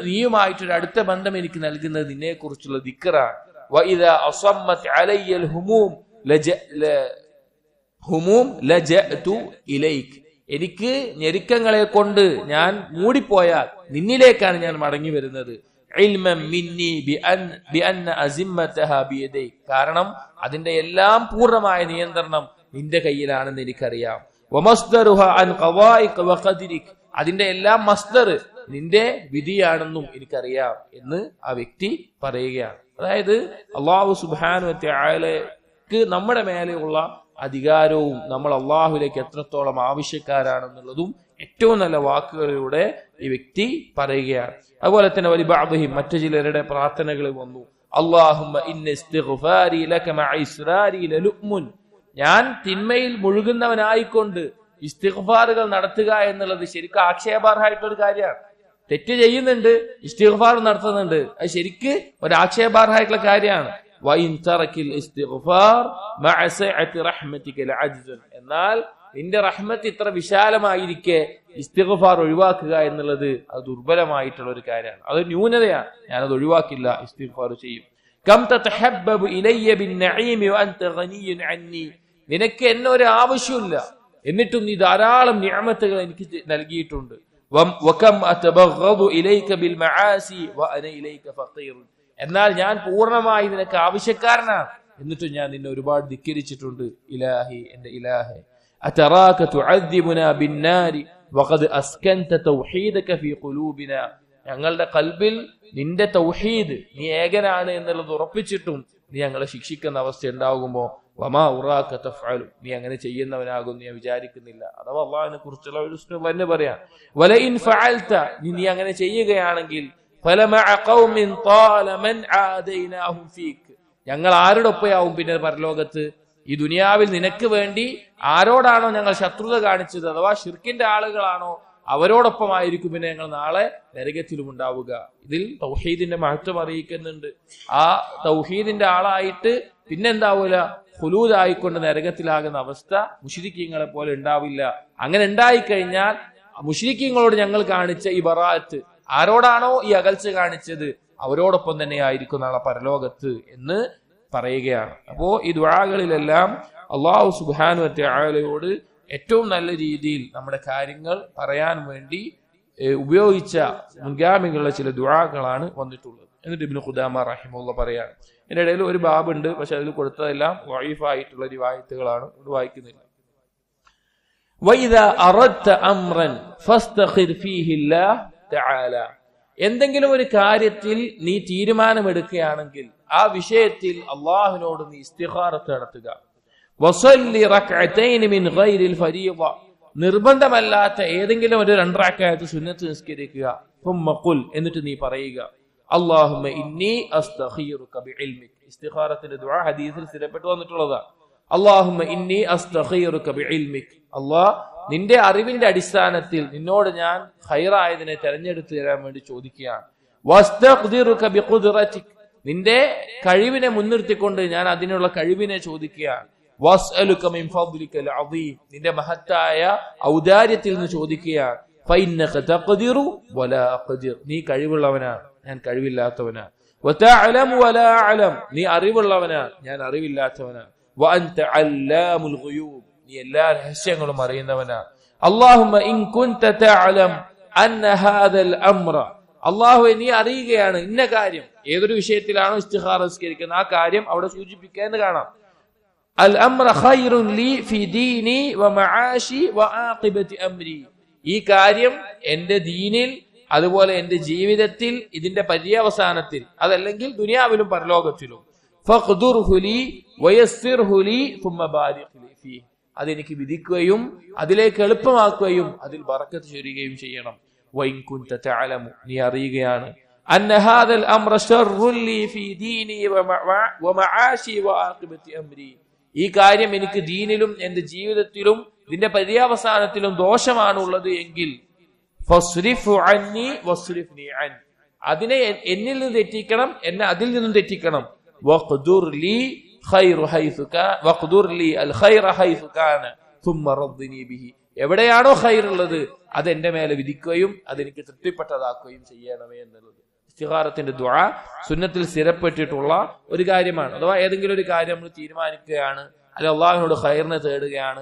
നീയുമായിട്ടൊരു അടുത്ത ബന്ധം എനിക്ക് നൽകുന്നത് നിന്നെ കുറിച്ചുള്ള ദിക്റാണ്. വഇദാ അസമ്മത് അലയ്യൽ ഹുമൂം ലജഅതു ഇലൈക്. എനിക്ക് ഞെരുക്കങ്ങളെ കൊണ്ട് ഞാൻ മൂടിപ്പോയാൽ നിന്നിലേക്കാണ് ഞാൻ മടങ്ങി വരുന്നത്. കാരണം അതിന്റെ എല്ലാം പൂർണ്ണമായ നിയന്ത്രണം നിന്റെ കയ്യിലാണെന്ന് എനിക്കറിയാം. അതിന്റെ എല്ലാം മസ്ദർ നിന്റെ വിധിയാണെന്നും എനിക്കറിയാം എന്ന് ആ വ്യക്തി പറയുകയാണ്. അതായത് അല്ലാഹു സുബ്ഹാനഹു വ തആലക്ക് നമ്മുടെ മേലെയുള്ള അധികാരവും നമ്മൾ അള്ളാഹുലേക്ക് എത്രത്തോളം ആവശ്യക്കാരാണെന്നുള്ളതും ഏറ്റവും നല്ല വാക്കുകളിലൂടെ ഈ വ്യക്തി പറയുകയാണ്. അതുപോലെ തന്നെ വലിബഅദിഹിം മറ്റു ചിലരുടെ പ്രാർത്ഥനകൾ വന്നു, അല്ലാഹുമ്മ ഇന്ന ഇസ്തിഗ്ഫാരി ലക മഅ ഇസ്റാരി ലലുഅ്മുൻ. ഞാൻ തിന്മയിൽ മുഴുകുന്നവനായിക്കൊണ്ട് ഇസ്തിഗ്ഫാറുകൾ നടത്തുക എന്നുള്ളത് ശരിക്കും ആക്ഷേപാർഹമായിട്ടൊരു കാര്യമാണ്. തെറ്റ് ചെയ്യുന്നുണ്ട്, ഇസ്തിഗ്ഫാർ നടത്തുന്നുണ്ട്, അത് ശരിക്ക് ഒരു ആക്ഷേപാർഹമായിട്ടുള്ള കാര്യമാണ്. എന്നാൽ നിന്റെ റഹ്മത്ത് ഇത്ര വിശാലമായിരിക്കെ ഇസ്തിഗ്ഫാർ ഒഴിവാക്കുക എന്നുള്ളത് അത് ദുർബലമായിട്ടുള്ള ഒരു കാര്യമാണ്, അത് ന്യൂനതയാണ്. ഞാനത് ഒഴിവാക്കില്ല, ഇസ്തിഗ്ഫാർ ചെയ്യും. നിനക്ക് എന്നെ ഒരു ആവശ്യമില്ല, എന്നിട്ടും നീ ധാരാളം നിഅമത്തുകൾ എനിക്ക് നൽകിയിട്ടുണ്ട്. എന്നാൽ ഞാൻ പൂർണ്ണമായി നിനക്ക് ആവശ്യക്കാരനാണ്, എന്നിട്ടും ഞാൻ നിന്നെ ഒരുപാട് ധിക്കരിച്ചിട്ടുണ്ട്. ഇലാഹി, എന്റെ ഇലാഹേ, അതറാക തുഅദ്ദിബുനാ ബിന്നാരി വഖദ് അസ്കൻത തൗഹീദക ഫീ ഖുലൂബിനാ. ഞങ്ങളുടെ കൽബിൽ നിന്റെ തൗഹീദ്, നീ ഏകനാണ് എന്നുള്ളത് ഉറപ്പിച്ചിട്ടും നീ ഞങ്ങളെ ശിക്ഷിക്കുന്ന അവസ്ഥ ഉണ്ടാകുമ്പോ വമാ ഉറാക തഫ്അലു, നീ അങ്ങനെ ചെയ്യുന്നവനാകും ഞാൻ വിചാരിക്കുന്നില്ല. അഥവാ അല്ലാഹുവിനെ കുറിച്ചുള്ള ഒരു തന്നെ പറയാം. വലഇൻ ഫഅൽത, നീ അങ്ങനെ ചെയ്യുകയാണെങ്കിൽ ഞങ്ങൾ ആരോടൊപ്പയാവും പിന്നെ പരലോകത്ത്? ഈ ദുനിയാവിൽ നിനക്ക് വേണ്ടി ആരോടാണോ ഞങ്ങൾ ശത്രുത കാണിച്ചത്, അഥവാ ഷിർക്കിന്റെ ആളുകളാണോ, അവരോടൊപ്പമായിരിക്കും പിന്നെ ഞങ്ങൾ നാളെ നരകത്തിലും ഉണ്ടാവുക. ഇതിൽ തൗഹീദിന്റെ മഹത്വം അറിയിക്കുന്നുണ്ട്. ആ തൗഹീദിന്റെ ആളായിട്ട് പിന്നെന്താവൂല, ഖുലൂദായിക്കൊണ്ട് നരകത്തിലാകുന്ന അവസ്ഥ മുശ്രിക്കീങ്ങളെ പോലെ ഉണ്ടാവില്ല. അങ്ങനെ ഉണ്ടായിക്കഴിഞ്ഞാൽ മുശ്രിക്കീങ്ങളോട് ഞങ്ങൾ കാണിച്ച ഈ ബറാഅത്ത്, ആരോടാണോ ഈ അകൽച്ച കാണിച്ചത് അവരോടൊപ്പം തന്നെ ആയിരിക്കും നാളെ പരലോകത്ത് എന്ന് പറയുകയാണ്. അപ്പോ ഈ ദുആകളിലെല്ലാം അല്ലാഹു സുബ്ഹാനഹു വ തആലയോട് ഏറ്റവും നല്ല രീതിയിൽ നമ്മുടെ കാര്യങ്ങൾ പറയാൻ വേണ്ടി ഉപയോഗിച്ച മുൻഗാമികളുടെ ചില ദുആകളാണ് വന്നിട്ടുള്ളത്. എന്നിട്ട് ഇബ്നു ഖുദാമ റഹിമഹുല്ലാഹ് പറയാണ്, ഇതിന്റെ ഇടയിൽ ഒരു ബാബുണ്ട്, പക്ഷെ അതിൽ കൊടുത്തതെല്ലാം വഈഫായിട്ടുള്ള റിവായത്തുകളാണ്, ഇത് വായിക്കുന്നില്ല. വഇദാ അറദ്ത അംറൻ ഫസ്തഖിർ ഫീഹി അല്ലാഹ് തആല. എന്തെങ്കിലും ഒരു കാര്യത്തിൽ നീ തീരുമാനമെടുക്കുകയാണെങ്കിൽ ആ വിഷയത്തിൽ അള്ളാഹുവിനോട് നീ ഇസ്തിഖാറത്ത് നടത്തുക. വസല്ലി റക്അതൈൻ മിൻ ഗൈരിൽ ഫരീള, നിർബന്ധമല്ലാത്ത ഏതെങ്കിലും ഒരു 2 റക്അത്ത് സുന്നത്ത് നിസ്കരിക്കുക. സുമ്മ ഖുൽ, എന്നിട്ട് നീ പറയുക, അല്ലാഹുമ്മ ഇന്നി അസ്തഖീറുക ബിഇൽമിക. ഇസ്തിഖാറത്തിന്റെ ദുആ ഹദീസിൽ സ്ഥിരപ്പെട്ടു വന്നിട്ടുള്ളതാണ്. അല്ലാഹുമ്മ ഇന്നി അസ്തഖീറുക ബിഇൽമിക, അല്ലാഹ് നിന്റെ അറിവിന്റെ അടിസ്ഥാനത്തിൽ നിന്നോട് ഞാൻ ഖൈറായതിനെ തെരഞ്ഞെടുത്തു തരാൻ വേണ്ടി ചോദിക്കുകയാണ്. വസ്തഖ്ദിറുക ബിഖുദ്റതിക, നിന്റെ കഴിവിനെ മുൻനിർത്തിക്കൊണ്ട് ഞാൻ അതിനുള്ള കഴിവിനെ ചോദിക്കുകയാണ്. വസ്അലുക മിൻ ഫദ്ലികൽ അദീം, നിന്റെ മഹത്തായ ഔദാര്യത്തിൽ നിന്ന് ചോദിക്കുകയാണ്. ഫഇന്നക തഖ്ദിറു വലാ അഖ്ദിർ, നീ കഴിവുള്ളവനാണ്, ഞാൻ കഴിവില്ലാത്തവനാണ്. വതഅലമു വലാ അഅലം, നീ അറിവുള്ളവനാണ്, ഞാൻ അറിവില്ലാത്തവനാണ്. വഅൻത അല്ലാമുൽ ഗുയൂബ്, നീ എല്ലാ രഹസ്യങ്ങളും അറിയുന്നവനാണ്. അല്ലാഹുമ്മ ഇൻ കുൻത തഅലം അന്ന ഹാദൽ അംറ, അല്ലാഹുവേ നീ അറിയുകയാണ് ഇന്ന കാര്യം, ഏതൊരു വിഷയത്തിലാണോ ഇസ്തിഖാറ നിസ്കരിക്കുന്നത് ആ കാര്യം അവിടെ സൂചിപ്പിക്കാന്ന് കാണാം. അൽ അംറ ഖൈറുൻ ലി ഫി ദീനി വമആശി വആഖിബതി അംരി, ഈ കാര്യം എന്റെ ദീനിൽ അതുപോലെ എന്റെ ജീവിതത്തിൽ ഇതിന്റെ പര്യവസാനത്തിൽ, അതല്ലെങ്കിൽ ദുനിയാവിലും പരലോകത്തിലും. ഫഖ്ദുർഹു ലി വയസ്സിർഹു ലി സുമ്മ ബാരിഖ് ലി ഫീഹി, അതെനിക്ക് വിധിക്കുകയും അതിലേക്ക് എളുപ്പമാക്കുകയും അതിൽ ബറക്കത്ത് ചൊരിയുകയും ചെയ്യണം. വഇൻ കുൻത തഅലമു, നീ അറിയുകയാണ് അന്ന ഹാദൽ അംറ ശർറുൻ ലി ഫീ ദീനി വമആശി വആഖിബതി അംരി, ഈ കാര്യം എനിക്ക് ദീനിലും എന്റെ ജീവിതത്തിലും ഇതിന്റെ പര്യവസാനത്തിലും ദോഷമാണുള്ളത് എങ്കിൽ ഫസ്രിഫു അന്നി വസ്രിഫ്നി അൻ, അതിനെ എന്നിൽ നിന്ന് തെറ്റിക്കണം, എന്നെ അതിൽ നിന്നും തെറ്റിക്കണം. വഖ്ദുർ ലി ഖൈറു ഹൈസു കാന വഖ്ദുർ ലി അൽ ഖൈറ ഹൈസു കാന സുമ്മ റദ്ദിനി ബിഹി, എവിടെയാണോ ഖൈറുള്ളത് അത് എന്റെ മേലെ വിധിക്കുകയും അതെനിക്ക് തൃപ്തിപ്പെട്ടതാക്കുകയും ചെയ്യണമേ എന്നുള്ളത്. ഇസ്തിഖാറത്തിന്റെ ദുആ സുന്നത്തിൽ സ്ഥിരപ്പെട്ടിട്ടുള്ള ഒരു കാര്യമാണ്. അഥവാ ഏതെങ്കിലും ഒരു കാര്യം നമ്മൾ തീരുമാനിക്കുകയാണ്, അല്ലെങ്കിൽ അള്ളാഹുവിനോട് ഖൈറിനെ തേടുകയാണ്,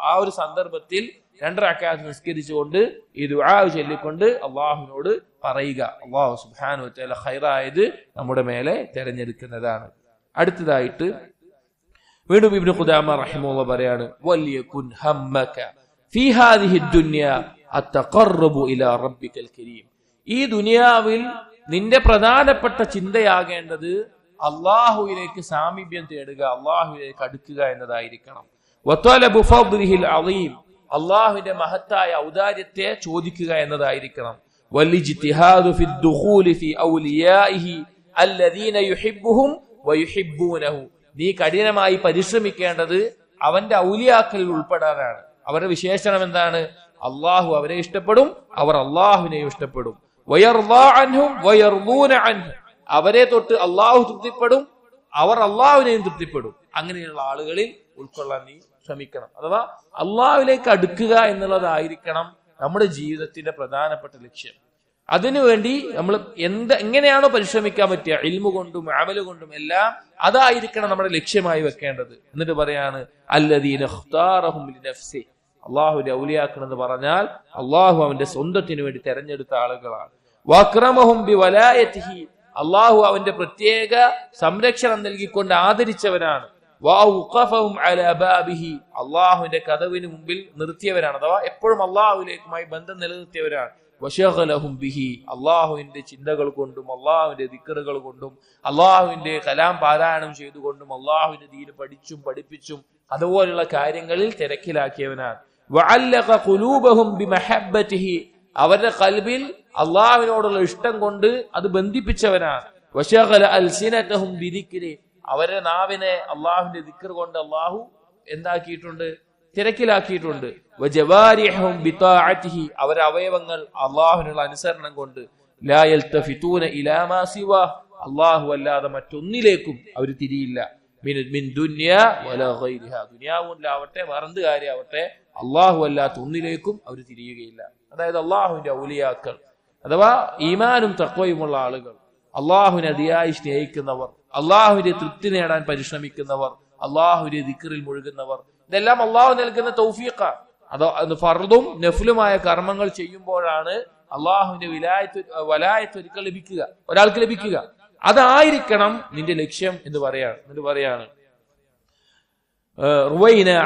ആ ഒരു സന്ദർഭത്തിൽ 2 റക്അത്ത് നിസ്കരിച്ചുകൊണ്ട് ഈ ദുആ ചൊല്ലിക്കൊണ്ട് അള്ളാഹുവിനോട് പറയുക. അള്ളാഹു സുബ്ഹാനഹു വ തആല ഖൈറായത് നമ്മുടെ മേലെ തെരഞ്ഞെടുക്കുന്നതാണ്. അടുത്തതായിട്ട് വീണ്ടും ഇബ്നു ഖുദാമ റഹിമഹുല്ലാഹ് പറയാണ്, വലിയകുൻ ഹമ്മക ഫീ ഹാദിഹി ദുനിയ അത്തഖറബു ഇലാ റബ്ബിക്കൽ കരീം. ഈ ദുനിയാവിൽ നിന്റെ പ്രധാനപ്പെട്ട ചിന്തയാകേണ്ടത് അള്ളാഹുവിലേക്ക് സാമീപ്യം തേടുക, അള്ളാഹുവിലേക്ക് അടുക്കുക എന്നതായിരിക്കണം. വതലബു ഫദ്ലിഹിൽ അളീം, അള്ളാഹുവിന്റെ മഹത്തായ ഔദാര്യത്തെ ചോദിക്കുക എന്നതായിരിക്കണം. വലിജ്തിഹാദു ഫി ദുഖൂലി ഫി ഔലിയാഇഹി അല്ലദീന യുഹിബ്ബുഹും വയുഹിബ്ബൂനഹു, നീ കഠിനമായി പരിശ്രമിക്കേണ്ടത് അവന്റെ ഔലിയാക്കളിൽ ഉൾപ്പെടാനാണ്. അവരുടെ വിശേഷണം എന്താണ്? അള്ളാഹു അവരെ ഇഷ്ടപ്പെടും, അവർ അള്ളാഹുവിനെയും ഇഷ്ടപ്പെടും. വയർളാ അൻഹും വയർളൂന അൻഹു, അവരെ തൊട്ട് അള്ളാഹു തൃപ്തിപ്പെടും, അവർ അള്ളാഹുവിനെയും തൃപ്തിപ്പെടും. അങ്ങനെയുള്ള ആളുകളിൽ ഉൾക്കൊള്ളാൻ നീ ശ്രമിക്കണം. അഥവാ അള്ളാഹുവിലേക്ക് അടുക്കുക എന്നുള്ളതായിരിക്കണം നമ്മുടെ ജീവിതത്തിന്റെ പ്രധാനപ്പെട്ട ലക്ഷ്യം. അതിനുവേണ്ടി നമ്മൾ എങ്ങനെയാണോ പരിശ്രമിക്കാൻ പറ്റുക, ഇൽമു കൊണ്ടും അമല് കൊണ്ടും എല്ലാം, അതായിരിക്കണം നമ്മുടെ ലക്ഷ്യമായി വെക്കേണ്ടത്. എന്നിട്ട് പറയാണ് അല്ലദീന ഇഖ്താറഹും ലിനഫ്സി, അള്ളാഹുവിന്റെ ഔലിയാക്കൾ എന്ന് പറഞ്ഞാൽ അള്ളാഹു അവന്റെ സ്വന്തത്തിന് വേണ്ടി തെരഞ്ഞെടുത്ത ആളുകളാണ്. വഅക്രമഹും ബിവലായതിഹി, അള്ളാഹു അവന്റെ പ്രത്യേക സംരക്ഷണം നൽകിക്കൊണ്ട് ആദരിച്ചവനാണ്. വഅഖഫഹും അലാ ബാബിഹി, അള്ളാഹുവിന്റെ കദവിന് മുമ്പിൽ നിർത്തിയവരാണ്, അഥവാ എപ്പോഴും അള്ളാഹുവിലേക്കുമായി ബന്ധം നിലനിർത്തിയവരാണ്. വശഗലഹും ബിഹി, അള്ളാഹുവിന്റെ ചിന്തകൾ കൊണ്ടും അള്ളാഹുവിന്റെ ദിക്റുകൾ കൊണ്ടും അള്ളാഹുവിന്റെ കലാം പാരായണം ചെയ്തുകൊണ്ടും അള്ളാഹുവിന്റെ ദീൻ പഠിച്ചും പഠിപ്പിച്ചും അതുപോലുള്ള കാര്യങ്ങളിൽ തിരക്കിലാക്കിയവനാണ്. വഅല്ലഖ ഖുലൂബഹും ബിമഹബ്ബതിഹി, അവരുടെ ഖൽബിൽ അള്ളാഹുവിനോടുള്ള ഇഷ്ടം കൊണ്ട് അത് ബന്ധിപ്പിച്ചവനാണ്. വശഗല അൽസിനതഹും ബിദിക്രി, അവരുടെ നാവിനെ അള്ളാഹുവിന്റെ ദിക്ർ കൊണ്ട് അള്ളാഹു എന്താക്കിയിട്ടുണ്ട്? തിരക്കിലാക്കിയിട്ടുണ്ട്. വജവാരിഹും ബിതാഅതിഹി, അവരുടെ അവയവങ്ങൾ അള്ളാഹുവിനുള്ള അനുസരണം കൊണ്ട്. ലാ യൽതഫിതൂന ഇലാ മാ സിവാ, അള്ളാഹു അല്ലാതെ മറ്റൊന്നിലേക്കും അവർ തിരിയില്ല. മിൻ ദുനിയ വലാ ഗൈരിഹാ, ദുനിയാവിലാവട്ടെ വേറെന്ത് കാര്യമാവട്ടെ അള്ളാഹു അല്ലാത്ത ഒന്നിലേക്കും അവർ തിരിയുകയില്ല. അതായത് അള്ളാഹുവിന്റെ ഔലിയാക്കൾ അഥവാ ഈമാനും തഖ്വയുമുള്ള ആളുകൾ, അള്ളാഹുവിനെ അതിയായി സ്നേഹിക്കുന്നവർ, അള്ളാഹുവിന്റെ തൃപ്തി നേടാൻ പരിശ്രമിക്കുന്നവർ, അള്ളാഹുവിന്റെ ദിക്റിൽ മുഴുകുന്നവർ, ഇതെല്ലാം അള്ളാഹു നൽകുന്ന തൗഫീഖാണ്. അത് ഫർദും നഫ്ലുമായ കർമ്മങ്ങൾ ചെയ്യുമ്പോഴാണ് അള്ളാഹുവിന്റെ വലായത്ത് ഒരാൾക്ക് ലഭിക്കുക. അതായിരിക്കണം നിന്റെ ലക്ഷ്യം എന്ന് പറയാണ്. روينا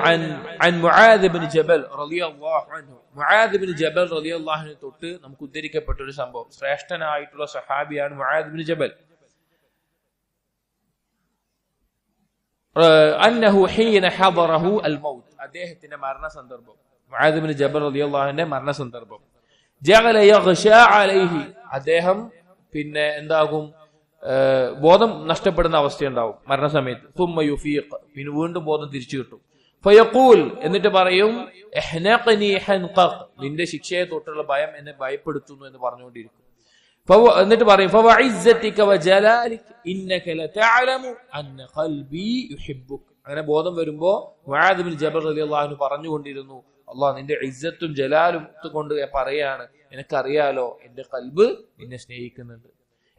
عن معاذ بن جبل رضي الله عنه, മുആദ് ബിൻ ജബൽ റളിയല്ലാഹു അൻഹു തൊട്ട് നമുക്ക് ഉദ്ധരിക്കപ്പെട്ട ഒരു സംഭവം. ശ്രേഷ്ഠനായിട്ടുള്ള സഹാബിയാണ് മുആദ് ബിൻ ജബൽ. അന്നഹു ഹീന ഹദറഹു അൽ മൗത്ത്, അദ്ദേഹത്തിന്റെ മരണ സന്ദർഭം, മുആദ് ബിൻ ജബൽ റളിയല്ലാഹു അൻഹുവിന്റെ മരണ സന്ദർഭം. ജഅല യഗ്ശാ അലൈഹി, അദ്ദേഹം പിന്നെ എന്താകും, ബോധം നഷ്ടപ്പെടുന്ന അവസ്ഥയുണ്ടാവും മരണസമയത്ത്. സുമ്മ യുഫീഖ്, പിന്നെ വീണ്ടും ബോധം തിരിച്ചു കിട്ടും. ഫയഖൂൽ, എന്നിട്ട് പറയും ഇഹ്നഖ്നി ഹൻഖഖ്, നിന്റെ ശിക്ഷയെ തൊട്ടുള്ള ഭയം എന്നെ ഭയപ്പെടുത്തുന്നു എന്ന് പറഞ്ഞുകൊണ്ടിരിക്കും. എന്നിട്ട് പറയും ഫവഇസ്സതിക വജലാലിക ഇന്നക ലതഅലമു അന്ന ഖൽബി യുഹിബ്ബുക. അങ്ങനെ ബോധം വരുമ്പോ മുആദ് ബിൻ ജബൽ റളിയല്ലാഹു അൻഹു പറഞ്ഞുകൊണ്ടിരുന്നു, അല്ലാഹ് നിന്റെ ഇസ്സത്തും ജലാലും കൊണ്ട് പറയാണ്, എനിക്കറിയാലോ എന്റെ ഖൽബ് നിന്നെ സ്നേഹിക്കുന്നുണ്ട്,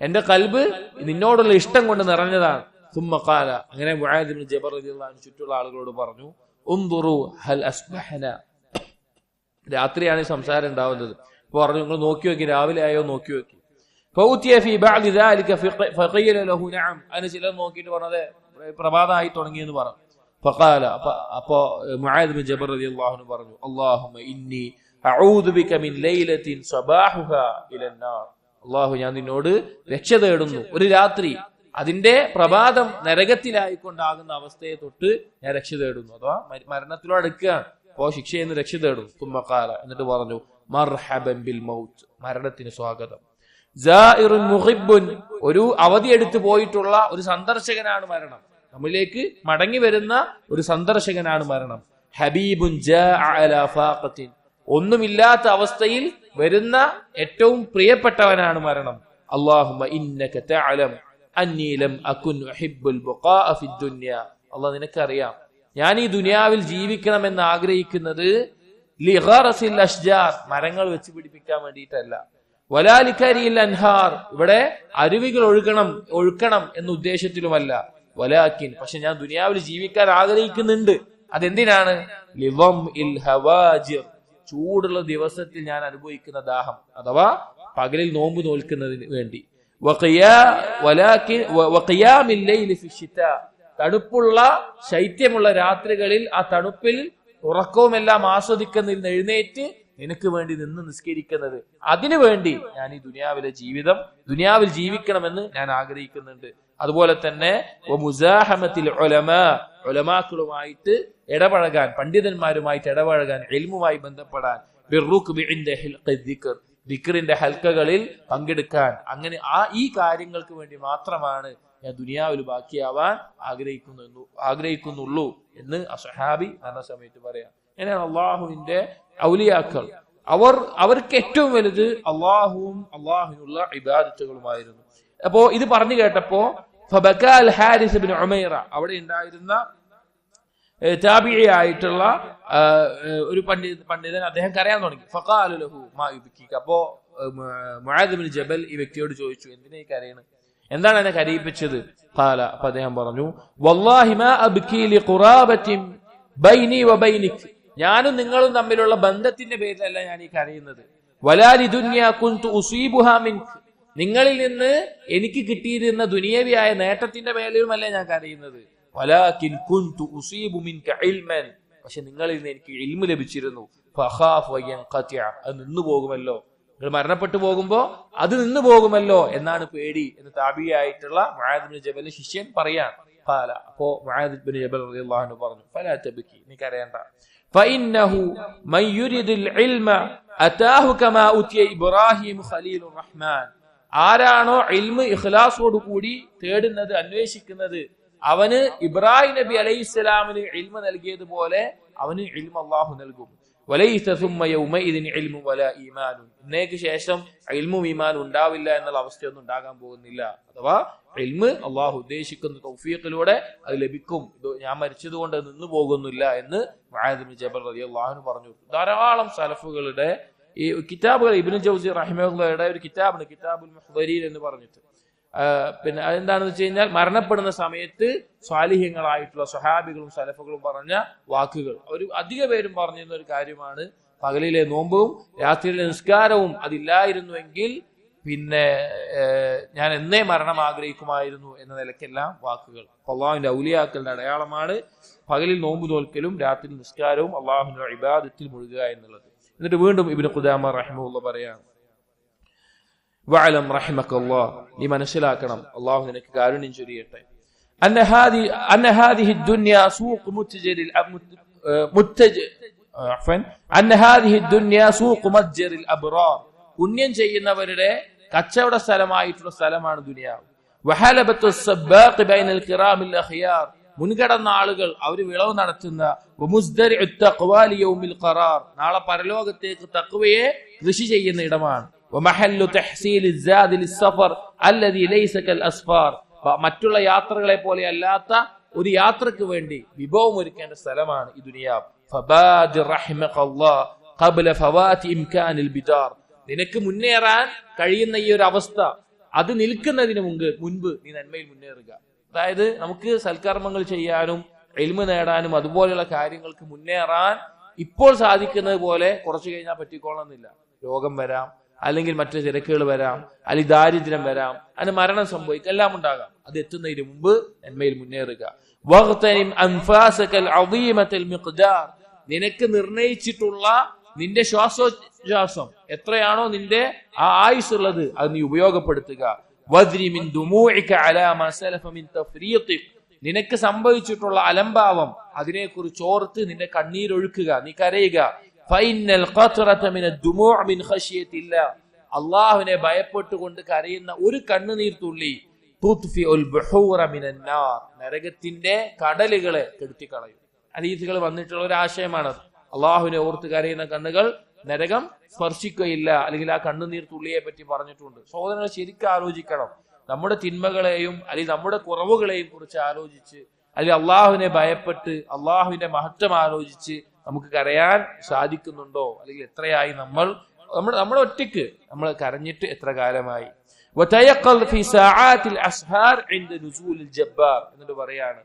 എന്റെ ഖൽബ് നിന്നോടുള്ള ഇഷ്ടം കൊണ്ട് നിറഞ്ഞതാണ്. സുമ്മ ഖാല, അങ്ങനെ മുആദ് ബിൻ ജബൽ റളിയല്ലാഹു അൻഹു ചുറ്റുള്ള ആളുകളോട് പറഞ്ഞു, ഉൻദുറു ഹൽ അസ്ബഹന, രാത്രിയാണ് ഈ സംസാരം ഉണ്ടാവുന്നത്. അപ്പൊ പറഞ്ഞു, നിങ്ങൾ നോക്കി നോക്കി, രാവിലെ ആയോ നോക്കി നോക്കി. ഫൗതിയ ഫീ ബഅദി ദാലിക ഫഖീല ലഹു നഅം, അതിന് ചിലർ നോക്കിയിട്ട് പറഞ്ഞത് പ്രഭാതമായി തുടങ്ങിയെന്ന് പറഞ്ഞു. ഫഖാല, അപ്പോ മുആദ് ബിൻ ജബൽ റളിയല്ലാഹു അൻഹു പറഞ്ഞു, അല്ലാഹുമ്മ ഇന്നി അഊദു ബിക മിൻ ലൈലത്തിൻ സബാഹുഹാ ഇലൻ നാർ, അല്ലാഹു ഞാൻ നിന്നോട് രക്ഷ തേടുന്നു, ഒരു രാത്രി അതിന്റെ പ്രഭാതം നരകത്തിലായിക്കൊണ്ടാകുന്ന അവസ്ഥയെ തൊട്ട് ഞാൻ രക്ഷ തേടുന്നു, അഥവാ മരണത്തിലോ അടുക്കുകയാണ്, അപ്പോ ശിക്ഷയിൽ നിന്ന് രക്ഷ തേടും. സുമ്മ ഖാല, എന്നിട്ട് പറഞ്ഞു, മർഹബൻ ബിൽ മൗത്ത്, മരണത്തിന് സ്വാഗതം. സായിറുൻ മുഹിബ്ബുൻ, ഒരു അവധി എടുത്തു പോയിട്ടുള്ള ഒരു സന്ദർശകനാണ് മരണം, നമ്മളിലേക്ക് മടങ്ങി വരുന്ന ഒരു സന്ദർശകനാണ് മരണം. ഹബീബുൻ ജാഅ അലാ ഫാഖത്തിൻ, ഒന്നുമില്ലാത്ത അവസ്ഥയിൽ വരുന്ന ഏറ്റവും പ്രിയപ്പെട്ടവനാണ് മരണം. അല്ലാഹുമ്മ ഇന്നക തഅലം അന്നീ ലം അകുൻ ഉഹിബ്ബുൽ ബഖാഅ ഫിദ് ദുനിയ, അല്ലാഹ് നിനക്കറിയാം ഞാൻ ഈ ദുനിയാവിൽ ജീവിക്കണമെന്ന് ആഗ്രഹിക്കുന്നത് ലിഗറസിൽ അഷ്ജാർ, മരങ്ങൾ വെച്ച് പിടിപ്പിക്കാൻ വേണ്ടിയിട്ടല്ല, വലാ ലികരിൽ അൻഹാർ, ഇവിടെ അരുവികൾ ഒഴുക്കണം എന്ന ഉദ്ദേശത്തിലുമല്ല, വലാകിൻ, പക്ഷെ ഞാൻ ദുനിയാവിൽ ജീവിക്കാൻ ആഗ്രഹിക്കുന്നുണ്ട്. അതെന്തിനാണ്? ലിവം ഇൽ ഹവാജിർ, ചൂടുള്ള ദിവസത്തിൽ ഞാൻ അനുഭവിക്കുന്ന ദാഹം, അഥവാ പകലിൽ നോമ്പ് നോൽക്കുന്നതിന് വേണ്ടി. തണുപ്പുള്ള ശൈത്യമുള്ള രാത്രികളിൽ ആ തണുപ്പിൽ ഉറക്കവുമെല്ലാം ആസ്വദിക്കുന്നതിൽ എഴുന്നേറ്റ് നിനക്ക് വേണ്ടി നിന്ന് നിസ്കരിക്കുന്നത്, അതിനു വേണ്ടി ഞാൻ ഈ ദുനിയാവിൽ ജീവിക്കണമെന്ന് ഞാൻ ആഗ്രഹിക്കുന്നുണ്ട്. അതുപോലെ തന്നെ ഉലമാക്കളുമായിട്ട് ഇടപഴകാൻ, പണ്ഡിതന്മാരുമായിട്ട് ഇടപഴകാൻ, ഇൽമുമായി ബന്ധപ്പെടാൻ, ദിക്റിന്റെ ഹൽക്കകളിൽ പങ്കെടുക്കാൻ, അങ്ങനെ ഈ കാര്യങ്ങൾക്ക് വേണ്ടി മാത്രമാണ് ഞാൻ ദുനിയാവിൽ ബാക്കിയാവാൻ ആഗ്രഹിക്കുന്നുള്ളൂ എന്ന് അസ്ഹാബി എന്ന സമയത്ത് പറയാം. അങ്ങനെയാണ് അള്ളാഹുവിന്റെ ഔലിയാക്കൾ. അവർക്ക് ഏറ്റവും വലുത് അള്ളാഹുവും അള്ളാഹുവിനുള്ള ഇബാദത്തുകളുമായിരുന്നു. അപ്പോ ഇത് പറഞ്ഞു കേട്ടപ്പോ ഫബകാൽ ഹാരിസ് ഇബ്നു ഉമൈറ, അവിടെ ഉണ്ടായിരുന്ന താബിഈ ആയിട്ടുള്ള ഒരു പണ്ഡിതൻ, അദ്ദേഹം കരയാൻ തുടങ്ങി. ഫഖാല ലഹു മാ യുബ്കിക. അപ്പോ മുആദ് ഇബ്നു ജബൽ ഈ വ്യക്തിയോട് ചോദിച്ചു, എന്തിനാ ഈ കരയണത്, എന്താണ് എന്നെ കരയിപ്പിച്ചത്? ഖാല, അപ്പൊ അദ്ദേഹം പറഞ്ഞു, വല്ലാഹി മാ അബ്കി ലിഖുറാബത്തിൻ ബൈനി വബൈനിക, ഞാനും നിങ്ങളും തമ്മിലുള്ള ബന്ധത്തിന്റെ പേരിലല്ല ഞാൻ ഈ കരയുന്നത്. വലാ ലിദുനിയാ കുൻതു ഉസീബുഹാ മിൻക, നിങ്ങളിൽ നിന്ന് എനിക്ക് കിട്ടിയിരുന്ന ദുനിയവിയായ നേട്ടത്തിന്റെ മേലുമല്ല ഞാൻ കരയുന്നത്. വലാകിൻ കുൻതു ഉസീബു മിൻക ഇൽമൻ, പക്ഷെ നിങ്ങളിൽ നിന്ന് എനിക്ക് ഇൽമു ലഭിച്ചിരുന്നു. ഫഖാഫു അൻഖതിഅ, അത് നിന്നു പോകുമല്ലോ, നിങ്ങൾ മരണപ്പെട്ടു പോകുമ്പോ അത് നിന്നു പോകുമല്ലോ എന്നാണ് പേടി എന്ന് താബിഈയായിട്ടുള്ള മുആദ് ഇബ്നു ജബൽ ശിഷ്യൻ പറയാൻ. ഖാല, അപ്പോ മുആദ് ഇബ്നു ജബൽ റളിയല്ലാഹു അൻഹു പറഞ്ഞു, ഫലാ തബ്കി, നീ കരയണ്ട. ഫഇന്നഹു മൻ യുരിദുൽ ഇൽമ അതാഹു കമാ ഉതിയ ഇബ്രാഹിം ഖലീലുർ റഹ്മാൻ, ആരാണോ ഇൽമ് ഇഖ്ലാസോട് കൂടി തേടുന്നത്, അന്വേഷിക്കുന്നത്, അവന് ഇബ്രാഹിം നബി അലൈഹിസ്സലാമിന് ഇൽമ നൽകിയതുപോലെ അവന് ഇൽമ അല്ലാഹു നൽകും. വലൈസ സുമ്മ യൗമഇദിൻ ഇൽമു വലാ ഈമാനുൻ, ഇന്നേക്ക് ശേഷം ഇൽമും ഈമാനും ഉണ്ടാവില്ല എന്നുള്ള അവസ്ഥയൊന്നും ഉണ്ടാകാൻ പോകുന്നില്ല. അഥവാ ഇൽമ് അള്ളാഹു ഉദ്ദേശിക്കുന്ന തൗഫീഖിലൂടെ അത് ലഭിക്കും, ഞാൻ മരിച്ചത് കൊണ്ട് നിന്നു പോകുന്നില്ല എന്ന് മുആദ് ഇബ്നു ജബൽ റളിയല്ലാഹു അൻഹു പറഞ്ഞു. ധാരാളം സലഫുകളുടെ ഈ കിതാബുകൾ, ഇബ്നു ജൗസി റഹിമഹുള്ളയുടെ ഒരു കിതാബാണ് കിതാബുൽ മുഹ്ദരീൻ എന്ന് പറഞ്ഞിട്ട്. പിന്നെ അതെന്താണെന്ന് വെച്ച് കഴിഞ്ഞാൽ, മരണപ്പെടുന്ന സമയത്ത് സ്വാലിഹ്യങ്ങളായിട്ടുള്ള സ്വഹാബികളും സലഫുകളും പറഞ്ഞ വാക്കുകൾ, ഒരു അധിക പേരും പറഞ്ഞിരുന്ന ഒരു കാര്യമാണ്, പകലിലെ നോമ്പും രാത്രിയിലെ നിസ്കാരവും അതില്ലായിരുന്നുവെങ്കിൽ പിന്നെ ഞാൻ എന്നേ മരണം ആഗ്രഹിക്കുമായിരുന്നു എന്ന നിലയ്ക്കെല്ലാം വാക്കുകൾ. അള്ളാഹുവിന്റെ ഔലിയാക്കളുടെ അടയാളമാണ് പകലിൽ നോമ്പ് നോൽക്കലും രാത്രി നിസ്കാരവും അള്ളാഹുവിന്റെ ഇബാദത്തിൽ മുഴുകുക എന്നുള്ളത്. എന്നിട്ട് വീണ്ടും ഇബ്നു ഖുദാമ റഹിമഹുള്ള പറയാണ്, വഅലം റഹിമകല്ലാഹ്, നീ മനസ്സിലാക്കണം, അള്ളാഹു നിനക്ക് കാരുണ്യം ചൊരിയട്ടെ, അന്ന ഹാദിഹി ദുനിയ സൂഖ് മുത്തജരിൽ അബ്റാർ, പുണ്യം ചെയ്യുന്നവരുടെ കച്ചവട സ്ഥലമായിട്ടുള്ള സ്ഥലമാണ് ദുനിയാവ്. വഹലബത്തു സബ്ബാഖ് ബൈനൽ കിറാമിൽ അഖിയാർ, മുൻകടന്ന ആളുകൾ അവർ വിളവ് നടത്തുന്ന, വമുസ്ദരിഉ തഖ്വാ ലിയൗമിൽ ഖറാർ, നാളെ പരലോകത്തേക്ക് തഖ്വയെ കൃഷി ചെയ്യുന്ന ഇടമാണ്. വമഹല്ലു തഹ്സീലിൽ സാദി ലിസ്സഫർ അല്ലദി ലൈസ കൽ അസ്ഫാർ, മറ്റുള്ള യാത്രകളെ പോലെ അല്ലാത്ത ഒരു യാത്രക്ക് വേണ്ടി വിഭവം ഒരുക്കേണ്ട സ്ഥലമാണ് ഈ ദുനിയാവ്. ഫബാദിർ റഹിമകല്ലാഹ് ഖബ്ല ഫവാതി ഇംകാനിൽ ബിദാർ, നിനക്ക് മുന്നേറാൻ കഴിയുന്ന ഈ ഒരു അവസ്ഥ അത് നിൽക്കുന്നതിന് മുൻപ് നീ നന്മയിൽ മുന്നേറുക. അതായത് നമുക്ക് സൽക്കർമ്മങ്ങൾ ചെയ്യാനും ഇൽമു നേടാനും അതുപോലെയുള്ള കാര്യങ്ങൾക്ക് മുന്നേറാൻ ഇപ്പോൾ സാധിക്കുന്നത് പോലെ കുറച്ചു കഴിഞ്ഞാൽ പറ്റിക്കോളണമെന്നില്ല. രോഗം വരാം, അല്ലെങ്കിൽ മറ്റു തിരക്കുകൾ വരാം, അല്ലെങ്കിൽ ദാരിദ്ര്യം വരാം, അതിന് മരണം സംഭവിക്കാം, എല്ലാം ഉണ്ടാകാം. അത് എത്തുന്നതിന് മുമ്പ് നന്മയിൽ മുന്നേറുക. വഗ്തനിം അൻഫാസകൽ അദീമത്തൽ മിഖ്ദാർ, നിനക്ക് നിർണയിച്ചിട്ടുള്ള നിന്റെ ശ്വാസോച്ഛ്വാസം എത്രയാണോ നിന്റെ ആ ആയുസ് ഉള്ളത് അത് നീ ഉപയോഗപ്പെടുത്തുക. വദ്രി മിൻ ദുമൂഇക അലാ മാ സലഫ മിൻ തഫ്രീതിക്, നിനക്ക് സംഭവിച്ചിട്ടുള്ള അലംഭാവം അതിനെക്കുറിച്ച് ഓർത്ത് നിന്റെ കണ്ണീരൊഴുക്കുക, നീ കരയുക. ഫഇന്നൽ ഖത്റത മിന ദുമൂഅ മിൻ ഖശിയത്തില്ലാ, അല്ലാഹുവിനെ ഭയപ്പെട്ടുകൊണ്ട് കരയുന്ന ഒരു കണ്ണുനീർ തുള്ളി തുത്ഫിഉൽ ബുഹൂറ മിനൻ നാർ, നരകത്തിന്റെ കടലുകളെ കെടുത്തിക്കളയും. ഹദീസുകൾ വന്നിട്ടുള്ള ഒരു ആശയമാണത്. അള്ളാഹുവിനെ ഓർത്ത് കരയുന്ന കണ്ണുകൾ നരകം സ്പർശിക്കുകയില്ല, അല്ലെങ്കിൽ ആ കണ്ണുനീർ തുള്ളിയെ പറ്റി പറഞ്ഞിട്ടുണ്ട്. സഹോദരങ്ങൾ ശരിക്കും ആലോചിക്കണം, നമ്മുടെ തിന്മകളെയും അല്ലെങ്കിൽ നമ്മുടെ കുറവുകളെയും കുറിച്ച് ആലോചിച്ച്, അല്ലെങ്കിൽ അള്ളാഹുവിനെ ഭയപ്പെട്ട് അള്ളാഹുവിന്റെ മഹത്വം ആലോചിച്ച് നമുക്ക് കരയാൻ സാധിക്കുന്നുണ്ടോ? അല്ലെങ്കിൽ എത്രയായി നമ്മൾ ഒറ്റയ്ക്ക് നമ്മൾ കരഞ്ഞിട്ട് എത്ര കാലമായി? എന്നിട്ട് പറയാണ്,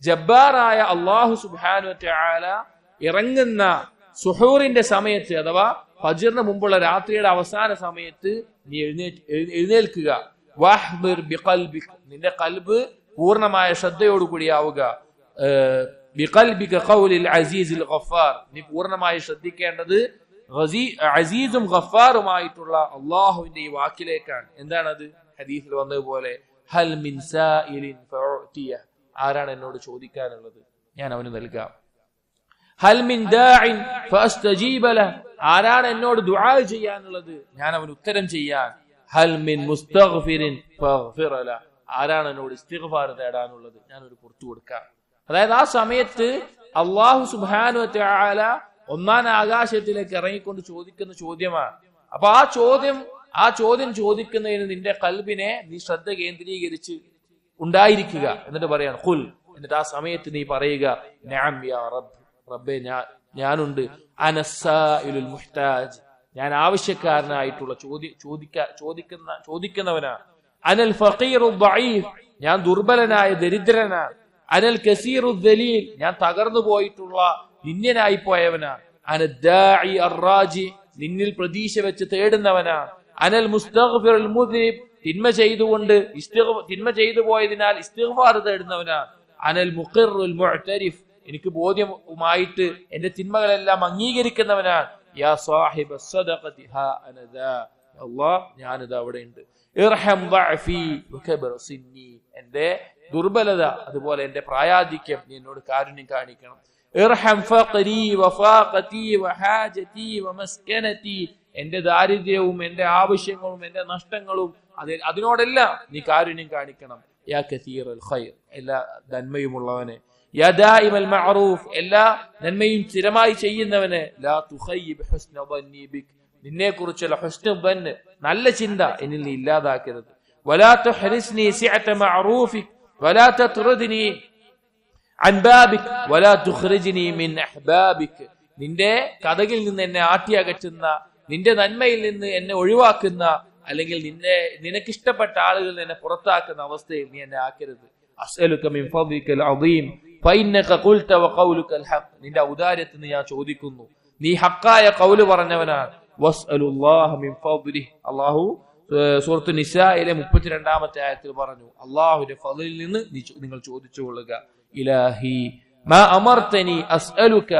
ജബ്ബാറായ അള്ളാഹു സുബ്ഹാനഹു വ തആല ഇറങ്ങുന്ന സുഹൂറിന്റെ സമയത്ത് അഥവാ ഫജ്റിന് മുമ്പുള്ള രാത്രിയുടെ അവസാന സമയത്ത് നീ എഴുന്നേൽക്കുക. വഹ്ദിർ ബിഖൽബിക്, നിന്റെ ഖൽബ് പൂർണ്ണമായ ശ്രദ്ധയോടുകൂടിയാവുക. ബിഖൽബിക ഖൗലിൽ അസീസിൽ ഗഫാർ, നീ പൂർണ്ണമായി ശ്രദ്ധിക്കേണ്ടത് അസീസും ഗഫാറുമായിട്ടുള്ള അള്ളാഹുവിന്റെ ഈ വാക്കിലേക്കാണ്. എന്താണത്? ഹദീസിൽ വന്നതുപോലെ ഹൽ മിൻ സായിലിൻ ഫഉതിയ, ആരാണ് എന്നോട് ചോദിക്കാനുള്ളത്, ഞാൻ അവന് നൽകാം. ഹൽ മിൻ ദാഇൻ ഫഅസ്തജീബ ലഹു, ആരാണ് എന്നോട് ദുആ ചെയ്യാനുള്ളത്, ഞാൻ അവന് ഉത്തരം ചെയ്യാൻ. ഹൽ മിൻ മുസ്തഗ്ഫിരിൻ ഫഗ്ഫിർ ലഹു, ആരാണ് എന്നോട് ഇസ്തിഗ്ഫാർ തേടാനുള്ളത്, ഞാൻ ഒരു പുറത്തു കൊടുക്കാം. അതായത് ആ സമയത്ത് അല്ലാഹു സുബ്ഹാനഹു വ തആല ഒന്നാം ആകാശത്തിലേക്ക് ഇറങ്ങിക്കൊണ്ട് ചോദിക്കുന്ന ചോദ്യമാണ്. അപ്പൊ ആ ചോദ്യം ചോദിക്കുന്നതിന് നിന്റെ ഖൽബിനെ നീ ശ്രദ്ധ കേന്ദ്രീകരിച്ച് ഉണ്ടായിരിക്കുക. എന്നിട്ട് പറയാണ് ഖുൽ, എന്നിട്ട് ആ സമയത്ത് നീ പറയുക നഅം യാ റബ്ബ്, റബ്ബേ ഞാനുണ്ട്. അനസ്സായിലുൽ മുഹ്താജ്, ഞാൻ ആവശ്യക്കാരനായിട്ടുള്ള ചോദിക്കുന്നവനാണ്. അനൽ ഫഖീറു ദഈഫ്, ഞാൻ ദുർബലനായ ദരിദ്രനാണ്. അനൽ കസീറു ദലീൽ, ഞാൻ തകർന്നു പോയിട്ടുള്ള നിന്യനായി പോയവനാണ്. അനദ്ദാഇ അർറാജി, നിന്നിൽ പ്രതീക്ഷ വെച്ച് തേടുന്നവനാണ്. അനൽ മുസ്തഗ്ഫിറുൽ മുദ്നിബ്, തിന്മ ചെയ്തു പോയതിനാൽ ഇസ്തിഗ്ഫാർ തേടുന്നവനാണ്. അനൽ മുഖിറുൽ മുഅ്തരിഫ്, എനിക്ക് ബോധ്യമായിട്ട് എന്റെ തിന്മകളെല്ലാം അംഗീകരിക്കുന്നവനാണ്. യാ സാഹിബ സദഖതി ഹാ അനദാ, അല്ലാഹ് ഞാനിത് അവിടെ ഉണ്ട്. ഇർഹം ദഅഫി വകബറ സിന്നി, എന്റെ ദുർബലത അതുപോലെ എന്റെ പ്രായാധിക്യം നീ എന്നോട് കാരുണ്യം കാണിക്കണം. ഇർഹം ഫഖരി വഫാഖതി വഹാജതി വമസ്കനതി, എന്റെ ദാരിദ്ര്യവും എന്റെ ആവശ്യങ്ങളും എന്റെ നഷ്ടങ്ങളും അതിനോടെല്ലാം നീ കാരുണ്യം കാണിക്കണം. യാ കസീറൽ ഖൈർ, എല്ലാ നന്മയുമുള്ളവനെ. യാ ദായിമൽ മഅറൂഫ്, എല്ലാ നന്മയും സ്ഥിരമായി ചെയ്യുന്നവനെ. ലാ തുഖയ്യിബ് ഹുസ്ന ദന്നി ബിക്, നിന്നെ കുറിച്ചുള്ള ഹുസ്ന ദന്ന്, നല്ല ചിന്ത എന്നിൽ നീ ഇല്ലാതാക്കരുത്. വലാ തുഹ്രിസ്നി സിഅത മഅറൂഫിക് വലാ തത്റുദ്നി അൻ ബാബിക് വലാ തുഖ്രിജ്നി മിൻ അഹ്ബാബിക്, നിന്റെ കഥകിൽ നിന്ന് എന്നെ ആട്ടിയകറ്റുന്ന, നിന്റെ നന്മയിൽ നിന്ന് എന്നെ ഒഴിവാക്കുന്ന, അല്ലെങ്കിൽ നിനക്കിഷ്ടപ്പെട്ട ആളുകൾ എന്നെ പുറത്താക്കുന്ന അവസ്ഥയിൽ നീ എന്നെ ആക്കരുത്. അസ്അലുക മിൻ ഫദ്ലികൽ അദീം ഫഇന്നക ഖുൽത വഖൗലുകൽ ഹഖ്, നിന്റെ ഔദാര്യത്തിൽ ഞാൻ ചോദിക്കുന്നു, നീ ഹഖായ ഖൗല് പറഞ്ഞവനാണ്. വസ്അലുല്ലാഹ മിൻ ഫദ്ലിഹി, അല്ലാഹു സൂറത്തു നിസായിലെ 32-ാമത്തെ ആയത്തിൽ പറഞ്ഞു, അല്ലാഹുവിന്റെ ഫളിൽ നിന്ന് നിങ്ങൾ ചോദിച്ചുകൊള്ളുക. ഇലാഹി മാ അമർതനി അസ്അലുക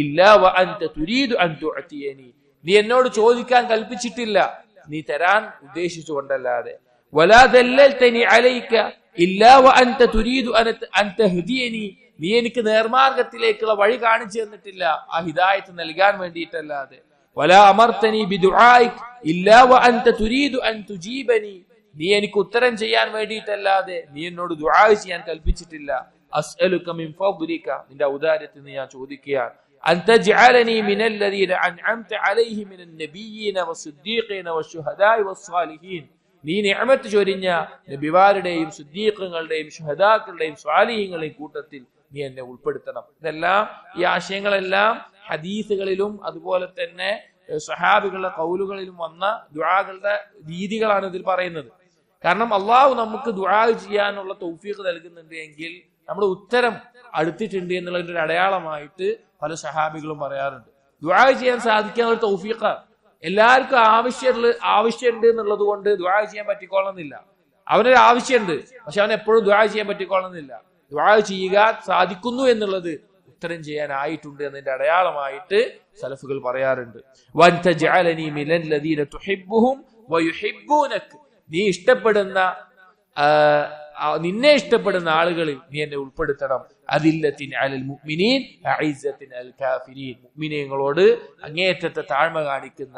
ഇല്ലാ വഅൻത തുരീദു അൻ തുഅതിയനി, നീ എന്നോട് ചോദിക്കാൻ കൽപ്പിച്ചിട്ടില്ല, നീ തരാൻ ഉദ്ദേശിച്ചുകൊണ്ടല്ലാതെ. വലാ ദല്ലൽതനി അലൈക ഇല്ലാ വഅൻത തുരീദു അൻ തഹ്ദിയനി, നീ എനിക്ക് നേർമാർഗത്തിലേക്കുള്ള വഴി കാണിച്ചു തന്നിട്ടില്ല, ആ ഹിദായത്ത് നൽകാൻ വേണ്ടിയിട്ടല്ലാതെ. വലാ അമർതനി ബിദുആഇക് ഇല്ലാ വഅൻത തുരീദു അൻ തുജീബനി, നീ എനിക്ക് ഉത്തരം ചെയ്യാൻ വേണ്ടിയിട്ടല്ലാതെ നീ എന്നോട് ദുആ ചെയ്യാൻ കൽപ്പിച്ചിട്ടില്ല. അസ്അലുക മിൻ ഫദ്ലിക, നിന്റെ ഔദാര്യത്തിൽ നിന്ന് ഞാൻ ചോദിക്കുകയാണ്. അൻ തജ്അലനി മിനല്ലദീന അൻഅംത അലൈഹിം മിനൻ നബിയ്യീന വസ്സിദ്ദീഖീന വശുഹദാഇ വസ്സാലിഹീൻ, നീ നിഅമത്ത് ചൊരിഞ്ഞ നബിമാരുടെയും സിദ്ദീഖുകളുടെയും ശുഹദാക്കളുടെയും സ്വാലിഹീങ്ങളുടെയും കൂട്ടത്തിൽ നീ എന്നെ ഉൾപ്പെടുത്തണം. ഇതെല്ലാം ഈ ആശയങ്ങളെല്ലാം ഹദീസുകളിലും അതുപോലെ തന്നെ സഹാബികളുടെ ഖൗലുകളിലും വന്ന ദുആകളുടെ രീതികളാണ് ഇതിൽ പറയുന്നത്. കാരണം അള്ളാഹു നമുക്ക് ദുആ ചെയ്യാനുള്ള തൗഫീഖ് നൽകുന്നുണ്ട് എങ്കിൽ നമ്മുടെ ഉത്തരം അടുത്തിട്ടുണ്ട് എന്നുള്ളതിന്റെ ഒരു അടയാളമായിട്ട് പല സഹാബികളും പറയാറുണ്ട്. ദുആ ചെയ്യാൻ സാധിക്കാൻ ഒരു തൗഫീഖാണ്. എല്ലാവർക്കും ആവശ്യമുണ്ട് എന്നുള്ളത് കൊണ്ട് ദുആ ചെയ്യാൻ പറ്റിക്കൊള്ളുന്നില്ല. അവനൊരു ആവശ്യമുണ്ട്, പക്ഷെ അവൻ എപ്പോഴും ദുആ ചെയ്യാൻ പറ്റിക്കൊള്ളുന്നില്ല. ദുആ ചെയ്യുക സാധിക്കുന്നു എന്നുള്ളത് ഉത്തരം ചെയ്യാനായിട്ടുണ്ട് എന്നതിന്റെ അടയാളമായിട്ട് സലഫുകൾ പറയാറുണ്ട്. വൻ തജ്അലനി മിനല്ലദീന തുഹിബ്ബുഹും വയുഹിബ്ബൂനക, നീ ഇഷ്ടപ്പെടുന്ന നിന്നെ ഇഷ്ടപ്പെടുന്ന ആളുകളിൽ നീ എന്നെ ഉൾപ്പെടുത്തണം. അദില്ലത്തിൻ അലൽ മുഅ്മിനീൻ അഇസ്സത്തിൻ അൽ കാഫിരീൻ, മുഅ്മിനീങ്ങളോട് അങ്ങേയറ്റത്തെ താഴ്മ കാണിക്കുന്ന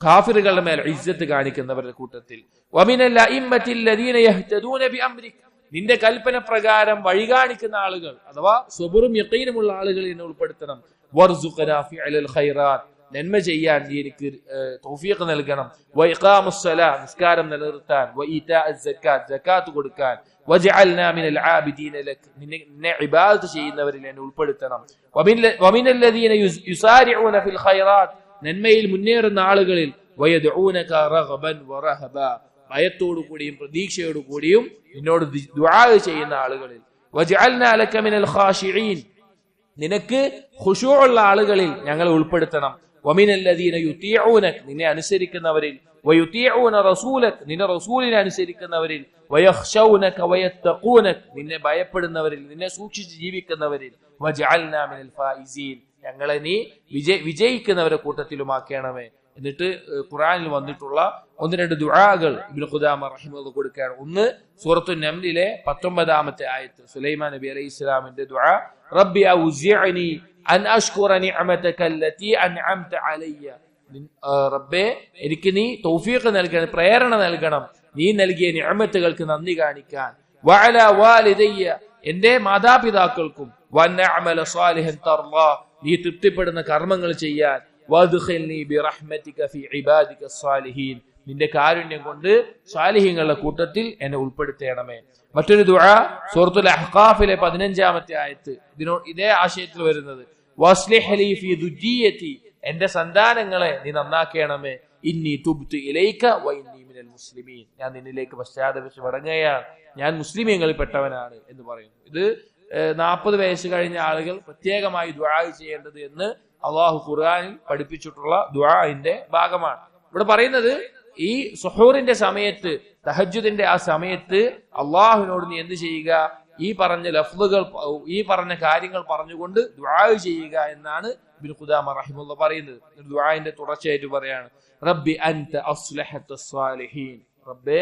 കാഫിറുകളുടെ മേൽ ഇസ്സത്ത് കാണിക്കുന്നവരുടെ കൂട്ടത്തിൽ. വമിനൽ അഇമ്മത്തിൽ ലദീന യഹ്തദൂന ബിഅംരിക്, നിന്റെ കൽപ്പന പ്രകാരം വഴി കാണിക്കുന്ന ആളുകൾ അഥവാ സ്വബറും യഖീനുമുള്ള ആളുകളിൽ എന്നെ ഉൾപ്പെടുത്തണം. വർസുഖനാ ഫിഅലൽ ഖൈറാത്ത്, നന്മ ചെയ്യാൻ നീ എനിക്ക് തൗഫീഖ് നൽകണം. വഇഖാമുസ് സലാ, നിസ്കാരം നിലനിർത്താൻ. വഇതാഅസ് സക്കാത്ത്, സക്കാത്ത് കൊടുക്കാൻ. വജഅൽനാ മിനൽ ആബിദീന ലക്, നിന്നെ ഇബാദത്ത് ചെയ്യുന്നവരിൽ എന്നെ ഉൾപ്പെടുത്തണം. വമിനല്ലദീന യുസാരിഊന ഫിൽ ഖൈറാത്ത്, നന്മയിൽ മുന്നേറുന്ന ആളുകളിൽ. വയദ്ഊനക റഗ്ബൻ വറഹബ, ഭയത്തോടു കൂടിയും പ്രതീക്ഷയോടു കൂടിയും നിന്നോട് ദുആ ചെയ്യുന്ന ആളുകളിൽ. വജഅൽനാ ലക മിനൽ ഖാശിഈൻ, നിനക്ക് ഖുശൂഉള്ള ആളുകളിൽ ഞങ്ങളെ ഉൾപ്പെടുത്തണം. വമിനല്ലദീന യുതീഊനക, നിന്നെ അനുസരിക്കുന്നവരിൽ, വയുതീഊന റസൂലക, നിന്റെ റസൂലിനെ അനുസരിക്കുന്നവരിൽ, വയഖ്ശൗനക വയത്തഖൂനക, നിന്നെ ഭയപ്പെടുന്നവരിൽ, നിന്നെ സൂക്ഷിച്ച് ജീവിക്കുന്നവരിൽ, വജഅൽനാ മിനൽ ഫായിസീൻ, ഞങ്ങളെ നീ വിജയിക്കുന്നവരുടെ കൂട്ടത്തിലുമാക്കണമേ. എന്നിട്ട് ഖുർആനിൽ വന്നിട്ടുള്ള ഒന്ന് രണ്ട് ദുആകൾ ഇബ്നു ഖുദാമ റഹിമഹുല്ലാഹ് കൊടുക്കുകയാണ്. ഒന്ന് സൂറത്തുൻ നംലിലെ 19-ാമത്തെ ആയത്ത്, സുലൈമാൻ നബി അലൈഹി സ്വലാമിന്റെ ദുആ, റബ്ബി ഔസിഅനി അൻ അഷ്കുറ നിഅമതക അല്ലതി അൻഅംത അലയ്യ, റബ്ബേ എനിക്ക് നീ തൗഫീഖ് നൽകണം, പ്രേരണ നൽകണം, നീ നൽകിയ നിഅമത്തുകൾക്ക് നന്ദി കാണിക്കാൻ. വഅല വാലിദയ്യ, എന്റെ മാതാപിതാക്കൾക്കും, വനഅമല സാലിഹൻ തർളാ, നീ തൃപ്തിപ്പെടുന്ന കർമ്മങ്ങൾ ചെയ്യാൻ. വദ്ഖിൽനി ബിറഹ്മതിക ഫീ ഇബാദിക സ്സാലിഹീൻ, നിന്റെ കാരുണ്യം കൊണ്ട് സാലിഹീങ്ങളുടെ കൂട്ടത്തിൽ എന്നെ ഉൾപ്പെടുത്തണമേ. മറ്റൊരു ദുആ സൂറത്തുൽ അഹ്ഖാഫിലെ 15-ാമത്തെ ആയത്ത്, ഇതേ ആശയത്തിൽ വരുന്നത്, വസ്ലിഹ് ലി ഫീ ദുജ്ജിയതി, എന്റെ സന്താനങ്ങളെ നീ നന്നാക്കണമേ. ഇന്നി തുബ്തു ഇലൈക വ ഇന്നി മിനൽ മുസ്ലിമീൻ, ഞാൻ നിന്നിലേക്ക് പശ്ചാത്തപിച്ച് മടങ്ങുകയാണ്, ഞാൻ മുസ്ലിമീങ്ങളിൽ പെട്ടവനാണ് എന്ന് പറയുന്നു. ഇത് 40 വയസ്സ് കഴിഞ്ഞ ആളുകൾ പ്രത്യേകമായി ദുആ ചെയ്യേണ്ടത് എന്ന് അള്ളാഹു ഖുർആനിൽ പഠിപ്പിച്ചിട്ടുള്ള ദുആഇന്റെ ഭാഗമാണ്. ഇവിടെ പറയുന്നത്, ഈ സുഹൂറിന്റെ സമയത്ത്, തഹജ്ജുദിന്റെ ആ സമയത്ത് അള്ളാഹുവിനോട് നീ എന്ത് ചെയ്യുക, ഈ പറഞ്ഞ ലഫ്ളുകൾ, ഈ പറഞ്ഞ കാര്യങ്ങൾ പറഞ്ഞുകൊണ്ട് ദുആ ചെയ്യുക എന്നാണ് ഇബ്നു ഖുദാമ റഹിമഹുല്ലാഹ് പറയുന്നത്. ദുആഇന്റെ തുടർച്ചയായിട്ട് പറയാണ്, റബ്ബി അൻത അസ്ലഹത സ്സാലിഹീൻ, റബ്ബേ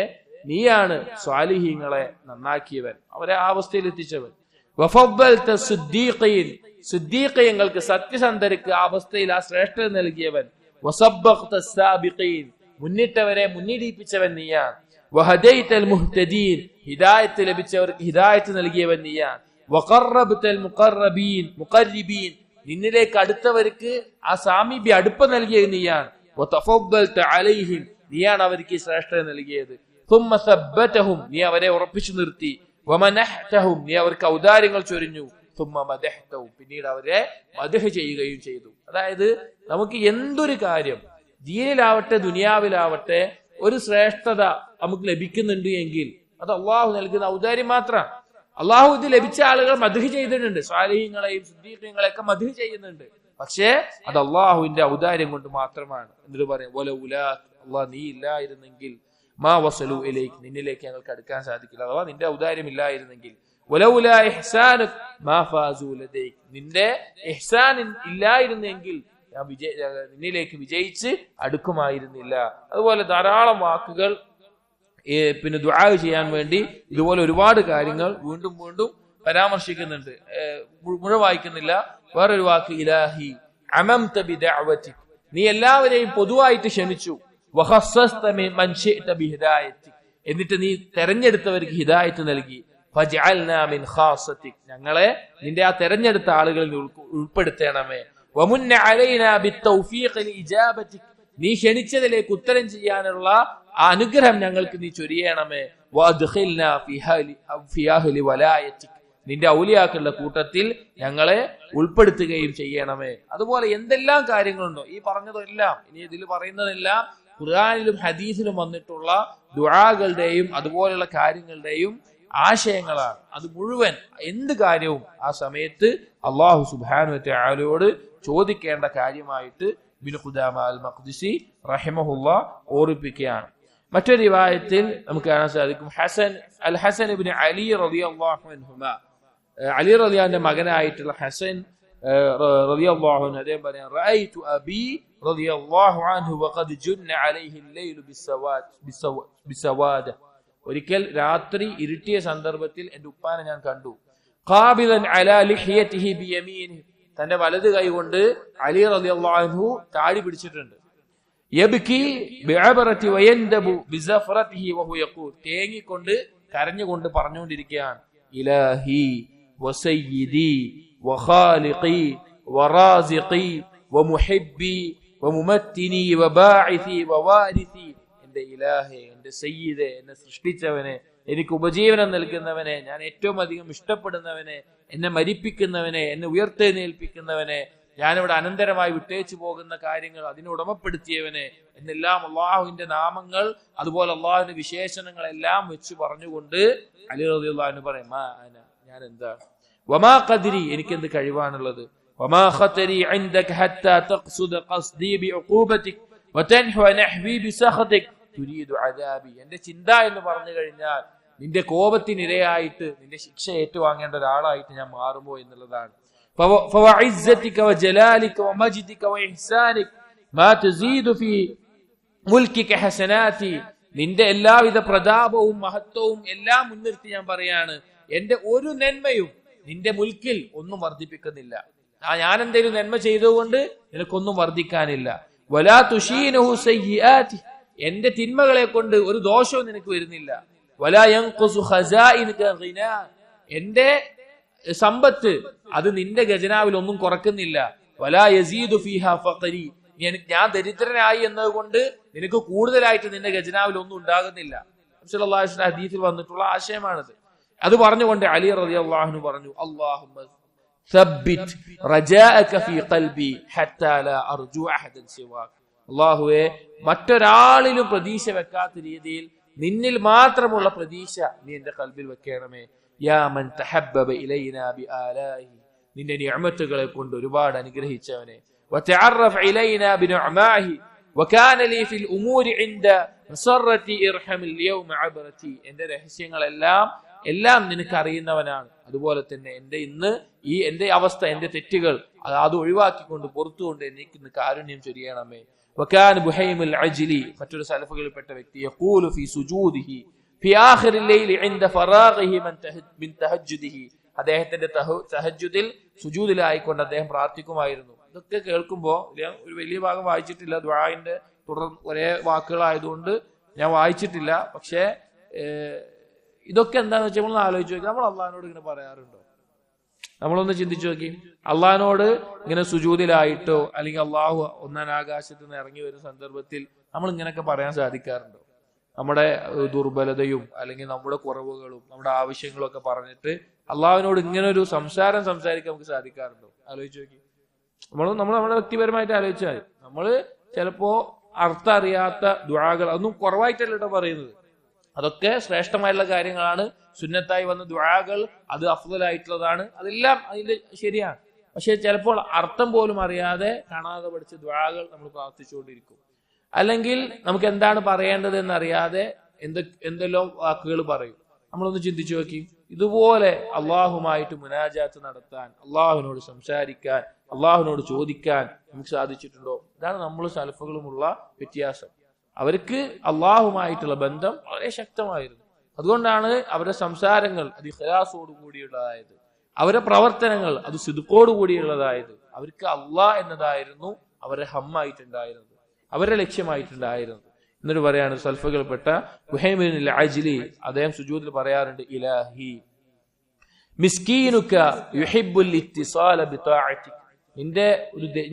നീയാണ് സ്വാലിഹീങ്ങളെ നന്നാക്കിയവൻ, അവരെ ആ അവസ്ഥയിൽ എത്തിച്ചവൻ. വഫദ്ദൽത സിദ്ദീഖീൻ, സിദ്ദീഖീങ്ങൾക്ക്, സത്യസന്ധർക്ക് ആ അവസ്ഥയിൽ ആ ശ്രേഷ്ഠത നൽകിയവൻ. വസബ്ബഖ്ത സാബിഖീൻ, മുന്നിട്ടവരെ മുന്നിടിപ്പിച്ചവൻ നീയാണ്. വഹദൈതൽ മുഹ്തദീൻ, ഹിദായത്ത് ലഭിച്ചവർക്ക് ഹിദായത്ത് നൽകിയവൻ നീയാണ്. വഖറബ്തൽ മുഖർറബീൻ, നിന്നിലേക്ക് അടുത്തവർക്ക് ആ സാമീപ്യ അടുപ്പം നൽകിയത് നീയാണ്. വതഫദ്ദൽത അലൈഹിം, നീയാണ് അവർക്ക് ശ്രേഷ്ഠത നൽകിയത്. ثم ثبتهم, നീ അവരെ ഉറപ്പിച്ചു നിർത്തി. വമനഹ്തഹും, നീ അവർക്ക് ഔദാര്യങ്ങൾ ചൊരിഞ്ഞു. ثم മദഹ്തഹും, പിന്നീട് അവരെ മദ്ഹ് ചെയ്യുകയും ചെയ്തു. അതായത് നമുക്ക് എന്തൊരു കാര്യം ദീനിലാവട്ടെ ദുനിയാവിലാവട്ടെ ഒരു ശ്രേഷ്ഠത നമുക്ക് ലഭിക്കുന്നുണ്ട് എങ്കിൽ അത് അള്ളാഹു നൽകുന്ന ഔദാര്യം മാത്രമാണ്. അള്ളാഹു ഇത് ലഭിച്ച ആളുകൾ മദ്ഹ് ചെയ്തിട്ടുണ്ട്, സ്വാലിഹീങ്ങളെയും സിദ്ദീഖീങ്ങളെയൊക്കെ മദ്ഹ് ചെയ്യുന്നുണ്ട്. പക്ഷേ അത് അള്ളാഹുവിന്റെ ഔദാര്യം കൊണ്ട് മാത്രമാണ്. എന്നിട്ട് പറയാം, വലൗലാ, അള്ളാഹ് നീ ഇല്ലായിരുന്നെങ്കിൽ, മാ വസലു ഇലൈക്, നിന്നിലേക്ക് ഞങ്ങൾക്ക് അടുക്കാൻ സാധിക്കില്ല, അഥവാ നിന്റെ ഔദാര്യം ഇല്ലായിരുന്നെങ്കിൽ. വലൗലാ ഇഹ്സാനുക മാ ഫാസു ലദൈക്, നിന്റെ ഇഹ്സാൻ ഇല്ലായിരുന്നെങ്കിൽ നിന്നിലേക്ക് വിജയിച്ച് അടുക്കുമായിരുന്നില്ല. അതുപോലെ ധാരാളം വാക്കുകൾ പിന്നെ ദുആ ചെയ്യാൻ വേണ്ടി ഇതുപോലെ ഒരുപാട് കാര്യങ്ങൾ വീണ്ടും വീണ്ടും പരാമർശിക്കുന്നുണ്ട്. മുഴുവൻ വായിക്കുന്നില്ല. വേറൊരു വാക്ക്, ഇലാഹി അമംത ബിദഅവതിക്, നീ എല്ലാവരെയും പൊതുവായിട്ട് ക്ഷണിച്ചു. വഖസ്സസ്ത മൻ ശിഅത ബിഹിദായതിക്, എന്നിട്ട് നീ തെരഞ്ഞെടുത്തവർക്ക് ഹിദായത്ത് നൽകി. ഫജഅൽനാ മിൻ ഖാസതിക്, ഞങ്ങളെ നിന്റെ ആ തെരഞ്ഞെടുത്ത ആളുകളിൽ ഉൾപ്പെടുത്തണമേ. വമുന്ന അലൈനാ ബിത്തൗഫീഖ് ലിഇജാബതിക്, നീ ക്ഷണിച്ചതിലേക്ക് ഉത്തരം ചെയ്യാനുള്ള ആ അനുഗ്രഹം ഞങ്ങൾക്ക് നീ ചൊരിയണമേ. വഅദ്ഖിൽനാ ഫീ അഹ്ലി വലായതിക്, നിന്റെ ഔലിയാക്കളുടെ കൂട്ടത്തിൽ ഞങ്ങളെ ഉൾപ്പെടുത്തുകയും ചെയ്യണമേ. അതുപോലെ എന്തെല്ലാം കാര്യങ്ങളുണ്ടോ ഈ പറഞ്ഞതെല്ലാം, ഇനി ഇതിൽ പറയുന്നതെല്ലാം ഖുർആനിലും ഹദീസിലും വന്നിട്ടുള്ള ദുആകളുടെയും അതുപോലെയുള്ള കാര്യങ്ങളുടെയും ആശയങ്ങളാണ്. അത് മുഴുവൻ എന്ത് കാര്യവും ആ സമയത്ത് അല്ലാഹു സുബ്ഹാനഹു വ തആലയോട് ചോദിക്കേണ്ട കാര്യമായിട്ട് ഇബ്നു ഖുദാമ അൽ മഖ്ദിസി റഹിമഹുല്ലാഹ് ഓർമ്മിപ്പിക്കുകയാണ്. മറ്റൊരു റിവായത്തിൽ നമുക്ക് കാണാൻ സാധിക്കും, അൽ ഹസൻ ഇബ്നു അലി റളിയല്ലാഹു അൻഹുമാ, അലി റളിയല്ലാഹുവിന്റെ മകനായിട്ടുള്ള ഹസൻ റളിയല്ലാഹു അൻഹു അദ്ദേഹം പറയാൻ, റഅയ്തു അബി റളിയല്ലാഹു അൻഹു വഖദ് ജുന്ന അലൈഹി അൽ-ലൈലു ബിസവാദ, ഒരിക്കൽ രാത്രി ഇരുട്ടിയ സന്ദർഭത്തിൽ എന്റെ ഉപ്പാനെ ഞാൻ കണ്ടു. ഖാബിദൻ അലാ ലിഹ്യതിഹി ബിയമീനിഹി, തന്റെ വലത് കൈ കൊണ്ട് അലി റളിയല്ലാഹു അൻഹു താടി പിടിച്ചിട്ടുണ്ട്. യബ്കി ബിഅബറതി വയൻദബു ബിസഫറതിഹി വഹു യഖൂൽ, തേങ്ങിക്കൊണ്ട് കരഞ്ഞുകൊണ്ട് പറഞ്ഞുകൊണ്ടിരിക്കുകയാണ്, ഇലാഹി വസയ്യിദി വഖാലിഖി വറാസിഖി വമുഹിബ്ബി വമുമത്തിനി വബാഇസി വവാരിസി, എന്റെ ഇലാഹേ, എന്റെ സയ്യിദേ, എന്നെ സൃഷ്ടിച്ചവനെ, എനിക്ക് ഉപജീവനം നൽകുന്നവനെ, ഞാൻ ഏറ്റവും അധികം ഇഷ്ടപ്പെടുന്നവനെ, എന്നെ മരിപ്പിക്കുന്നവനെ, എന്നെ ഉയർത്തെഴുന്നേൽപ്പിക്കുന്നവനെ, ഞാനിവിടെ അനന്തരമായി വിട്ടേച്ചു പോകുന്ന കാര്യങ്ങൾ അതിനെ ഉടമപ്പെടുത്തിയവനെ എന്നെല്ലാം അള്ളാഹുവിന്റെ നാമങ്ങൾ അതുപോലെ അള്ളാഹുവിന്റെ വിശേഷണങ്ങളെല്ലാം വെച്ച് പറഞ്ഞുകൊണ്ട് അലി റളിയല്ലാഹു അൻഹു പറയും, മാ അന, ഞാൻ എന്താണ്, വമാ ഖദ്രി, എനിക്കെന്ത് കഴിവാണുള്ളത്. വമാ ഖതരി ഇൻദക ഹത്താ തഖ്സുദ ഖസ്ദി ബിഉഖൂബതിക വതൻഹു നഹ്വി ബിസഖതിക തുരീദു അദാബി. എന്റെ ചിന്ത എന്ന് പറഞ്ഞു കഴിഞ്ഞാൽ നിന്റെ കോപത്തിനിരയായിട്ട് നിന്റെ ശിക്ഷ ഏറ്റുവാങ്ങേണ്ട ഒരാളായിട്ട് ഞാൻ മാറുമോ എന്നുള്ളതാണ്. ഫവഇസ്സതിക വജലാലിക വമജ്ദിക വഇഹ്സാനിക മാ തസീദു ഫീ മുൽക്കിക ഹസനാതി. നിന്റെ എല്ലാവിധ പ്രതാപവും മഹത്വവും എല്ലാം മുൻനിർത്തി ഞാൻ പറയാണ്, എന്റെ ഒരു നന്മയും നിന്റെ മുൽക്കിൽ ഒന്നും വർദ്ധിപ്പിക്കുന്നില്ല. ഞാൻ എന്തെങ്കിലും നന്മ ചെയ്തുകൊണ്ട് നിനക്കൊന്നും വർദ്ധിക്കാനില്ല. വലാ തുശീനുഹു സയ്യിആതി, എന്റെ തിന്മകളെ കൊണ്ട് ഒരു ദോഷവും നിനക്ക് വരുന്നില്ല. വലാ യൻഖുസു ഖസാഇനുക ഗിനാ, എന്റെ സമ്പത്ത് അത് നിന്റെ ഖജനാവിൽ ഒന്നും കുറക്കുന്നില്ല. വലാ യസീദു ഫീഹാ ഫഖരി, ഞാൻ ദരിദ്രനായി എന്നതുകൊണ്ട് നിനക്ക് കൂടുതലായിട്ട് നിന്റെ ഖജനാവിൽ ഒന്നും ഉണ്ടാകുന്നില്ല. റസൂലുള്ളാഹി സ്വല്ലല്ലാഹു അലൈഹി വസല്ലം ഹദീസിൽ വന്നിട്ടുള്ള ആശയമാണിത്. അത് പറഞ്ഞുകൊണ്ട് അലി റളിയല്ലാഹു അൻഹു പറഞ്ഞു, അല്ലാഹുമ്മ സബ്ബിത് റജാഅക ഫീ ഖൽബി ഹത്താ ലാ അർജു അഹദൻ സിവാക. അല്ലാഹുവേ, മറ്റൊരാളിലും പ്രതീക്ഷ വെക്കാത്ത രീതിയിൽ നിന്നിൽ മാത്രമുള്ള പ്രതീക്ഷ നീ എന്റെ ഖൽബിൽ വെക്കണമേ. യാ മൻ തഹബ്ബബ ഇലൈനാ ബിആലാഹി, നിന്റെ നിഅമത്തുകളെ കൊണ്ട് ഒരുപാട് അനുഗ്രഹിച്ചവനെ. വതഅറഫ് ഇലൈനാ ബിനുഅമാഹി വകാന ലീ ഫിൽ ഉമൂരി ഇൻദ മസറതി ഇർഹമിൽ യൗമ അബ്റതി, എന്റെ രഹസ്യങ്ങളെല്ലാം നിനക്ക് അറിയുന്നവനാണ്. അതുപോലെ തന്നെ എന്റെ അവസ്ഥ, എന്റെ തെറ്റുകൾ അത് ഒഴിവാക്കിക്കൊണ്ട് പുറത്തുകൊണ്ട് എനിക്ക് ഇന്ന് കാരുണ്യം ചൊരിയണമേ. വകാന ബുഹൈമുൽ അജ്ലി, മറ്റൊരു സലഫുകളിൽപ്പെട്ട വ്യക്തി, യഖൂലു ഫീ സുജൂദിഹി ഫീ ആഖിറിൽ ലൈലി ഇൻദ ഫറാഗിഹി മിൻ തഹജ്ജുദിഹി, അദ്ദേഹത്തിന്റെ തഹജ്ജുദിൽ സുജൂദിലായിക്കൊണ്ട് അദ്ദേഹം പ്രാർത്ഥിക്കുമായിരുന്നു. ഇതൊക്കെ കേൾക്കുമ്പോൾ ഒരു വലിയ ഭാഗം വായിച്ചിട്ടില്ല, ദുആഇന്റെ ഒരേ വാക്കുകളായതുകൊണ്ട് ഞാൻ വായിച്ചിട്ടില്ല. പക്ഷേ ഇതൊക്കെ എന്താണെന്ന് വെച്ചാൽ നമ്മൾ ആലോചിച്ച് നോക്കി, നമ്മൾ അള്ളാഹിനോട് ഇങ്ങനെ പറയാറുണ്ടോ? നമ്മളൊന്ന് ചിന്തിച്ചു നോക്കി. അള്ളാഹിനോട് ഇങ്ങനെ സുജൂദിലായിട്ടോ അല്ലെങ്കിൽ അള്ളാഹു ഒന്നാം ആകാശത്ത് നിന്ന് ഇറങ്ങി വരുന്ന സന്ദർഭത്തിൽ നമ്മൾ ഇങ്ങനെയൊക്കെ പറയാൻ സാധിക്കാറുണ്ടോ? നമ്മുടെ ദുർബലതയും അല്ലെങ്കിൽ നമ്മുടെ കുറവുകളും നമ്മുടെ ആവശ്യങ്ങളും ഒക്കെ പറഞ്ഞിട്ട് അള്ളാഹുവിനോട് ഇങ്ങനെ ഒരു സംസാരിക്കാൻ നമുക്ക് സാധിക്കാറുണ്ടോ? ആലോചിച്ച് നോക്കി. നമ്മൾ നമ്മുടെ വ്യക്തിപരമായിട്ട് ആലോചിച്ചാൽ നമ്മൾ ചിലപ്പോ അർത്ഥം അറിയാത്ത ദുആകൾ, അതൊന്നും കുറവായിട്ടല്ല കേട്ടോ പറയുന്നത്, അതൊക്കെ ശ്രേഷ്ഠമായിട്ടുള്ള കാര്യങ്ങളാണ്. സുന്നത്തായി വന്ന ദുആകൾ അത് അഫ്ളലായിട്ടുള്ളതാണ്, അതെല്ലാം അതിന്റെ ശരിയാണ്. പക്ഷെ ചിലപ്പോൾ അർത്ഥം പോലും അറിയാതെ കാണാതെ പഠിച്ച ദുആകൾ നമ്മൾ പ്രാർത്ഥിച്ചുകൊണ്ടിരിക്കും. അല്ലെങ്കിൽ നമുക്ക് എന്താണ് പറയേണ്ടത് എന്നറിയാതെ എന്തെല്ലാം വാക്കുകൾ പറയും. നമ്മളൊന്ന് ചിന്തിച്ചു നോക്കി. ഇതുപോലെ അള്ളാഹുമായിട്ട് മുനാജാത്ത് നടത്താൻ, അള്ളാഹുവിനോട് സംസാരിക്കാൻ, അള്ളാഹുവിനോട് ചോദിക്കാൻ നമുക്ക് സാധിച്ചിട്ടുണ്ടോ? ഇതാണ് നമ്മൾ സലഫുകളുമുള്ള വ്യത്യാസം. അവർക്ക് അള്ളാഹുമായിട്ടുള്ള ബന്ധം വളരെ ശക്തമായിരുന്നു. അതുകൊണ്ടാണ് അവരുടെ സംസാരങ്ങൾ അത് ഇഖ്ലാസോട് കൂടിയുള്ളതായത്, അവരുടെ പ്രവർത്തനങ്ങൾ അത് സിദ്ഖോട് കൂടിയുള്ളതായത്. അവർക്ക് അള്ളാഹ് എന്നതായിരുന്നു അവരുടെ ഹമ്മായിട്ടുണ്ടായിരുന്നത്, അവരുടെ ലക്ഷ്യമായിട്ടുണ്ടായിരുന്നത്. എന്നിട്ട് പറയാണ് സൽഫുകൾപ്പെട്ട ബുഹൈമുൽ അജ്ലി, അദ്ദേഹം സുജൂദിൽ പറയാറുണ്ട്, ഇലാഹി മിസ്കീനുക യുഹിബ്ബുൽ ഇത്തിസാല ബിതാഅതിക,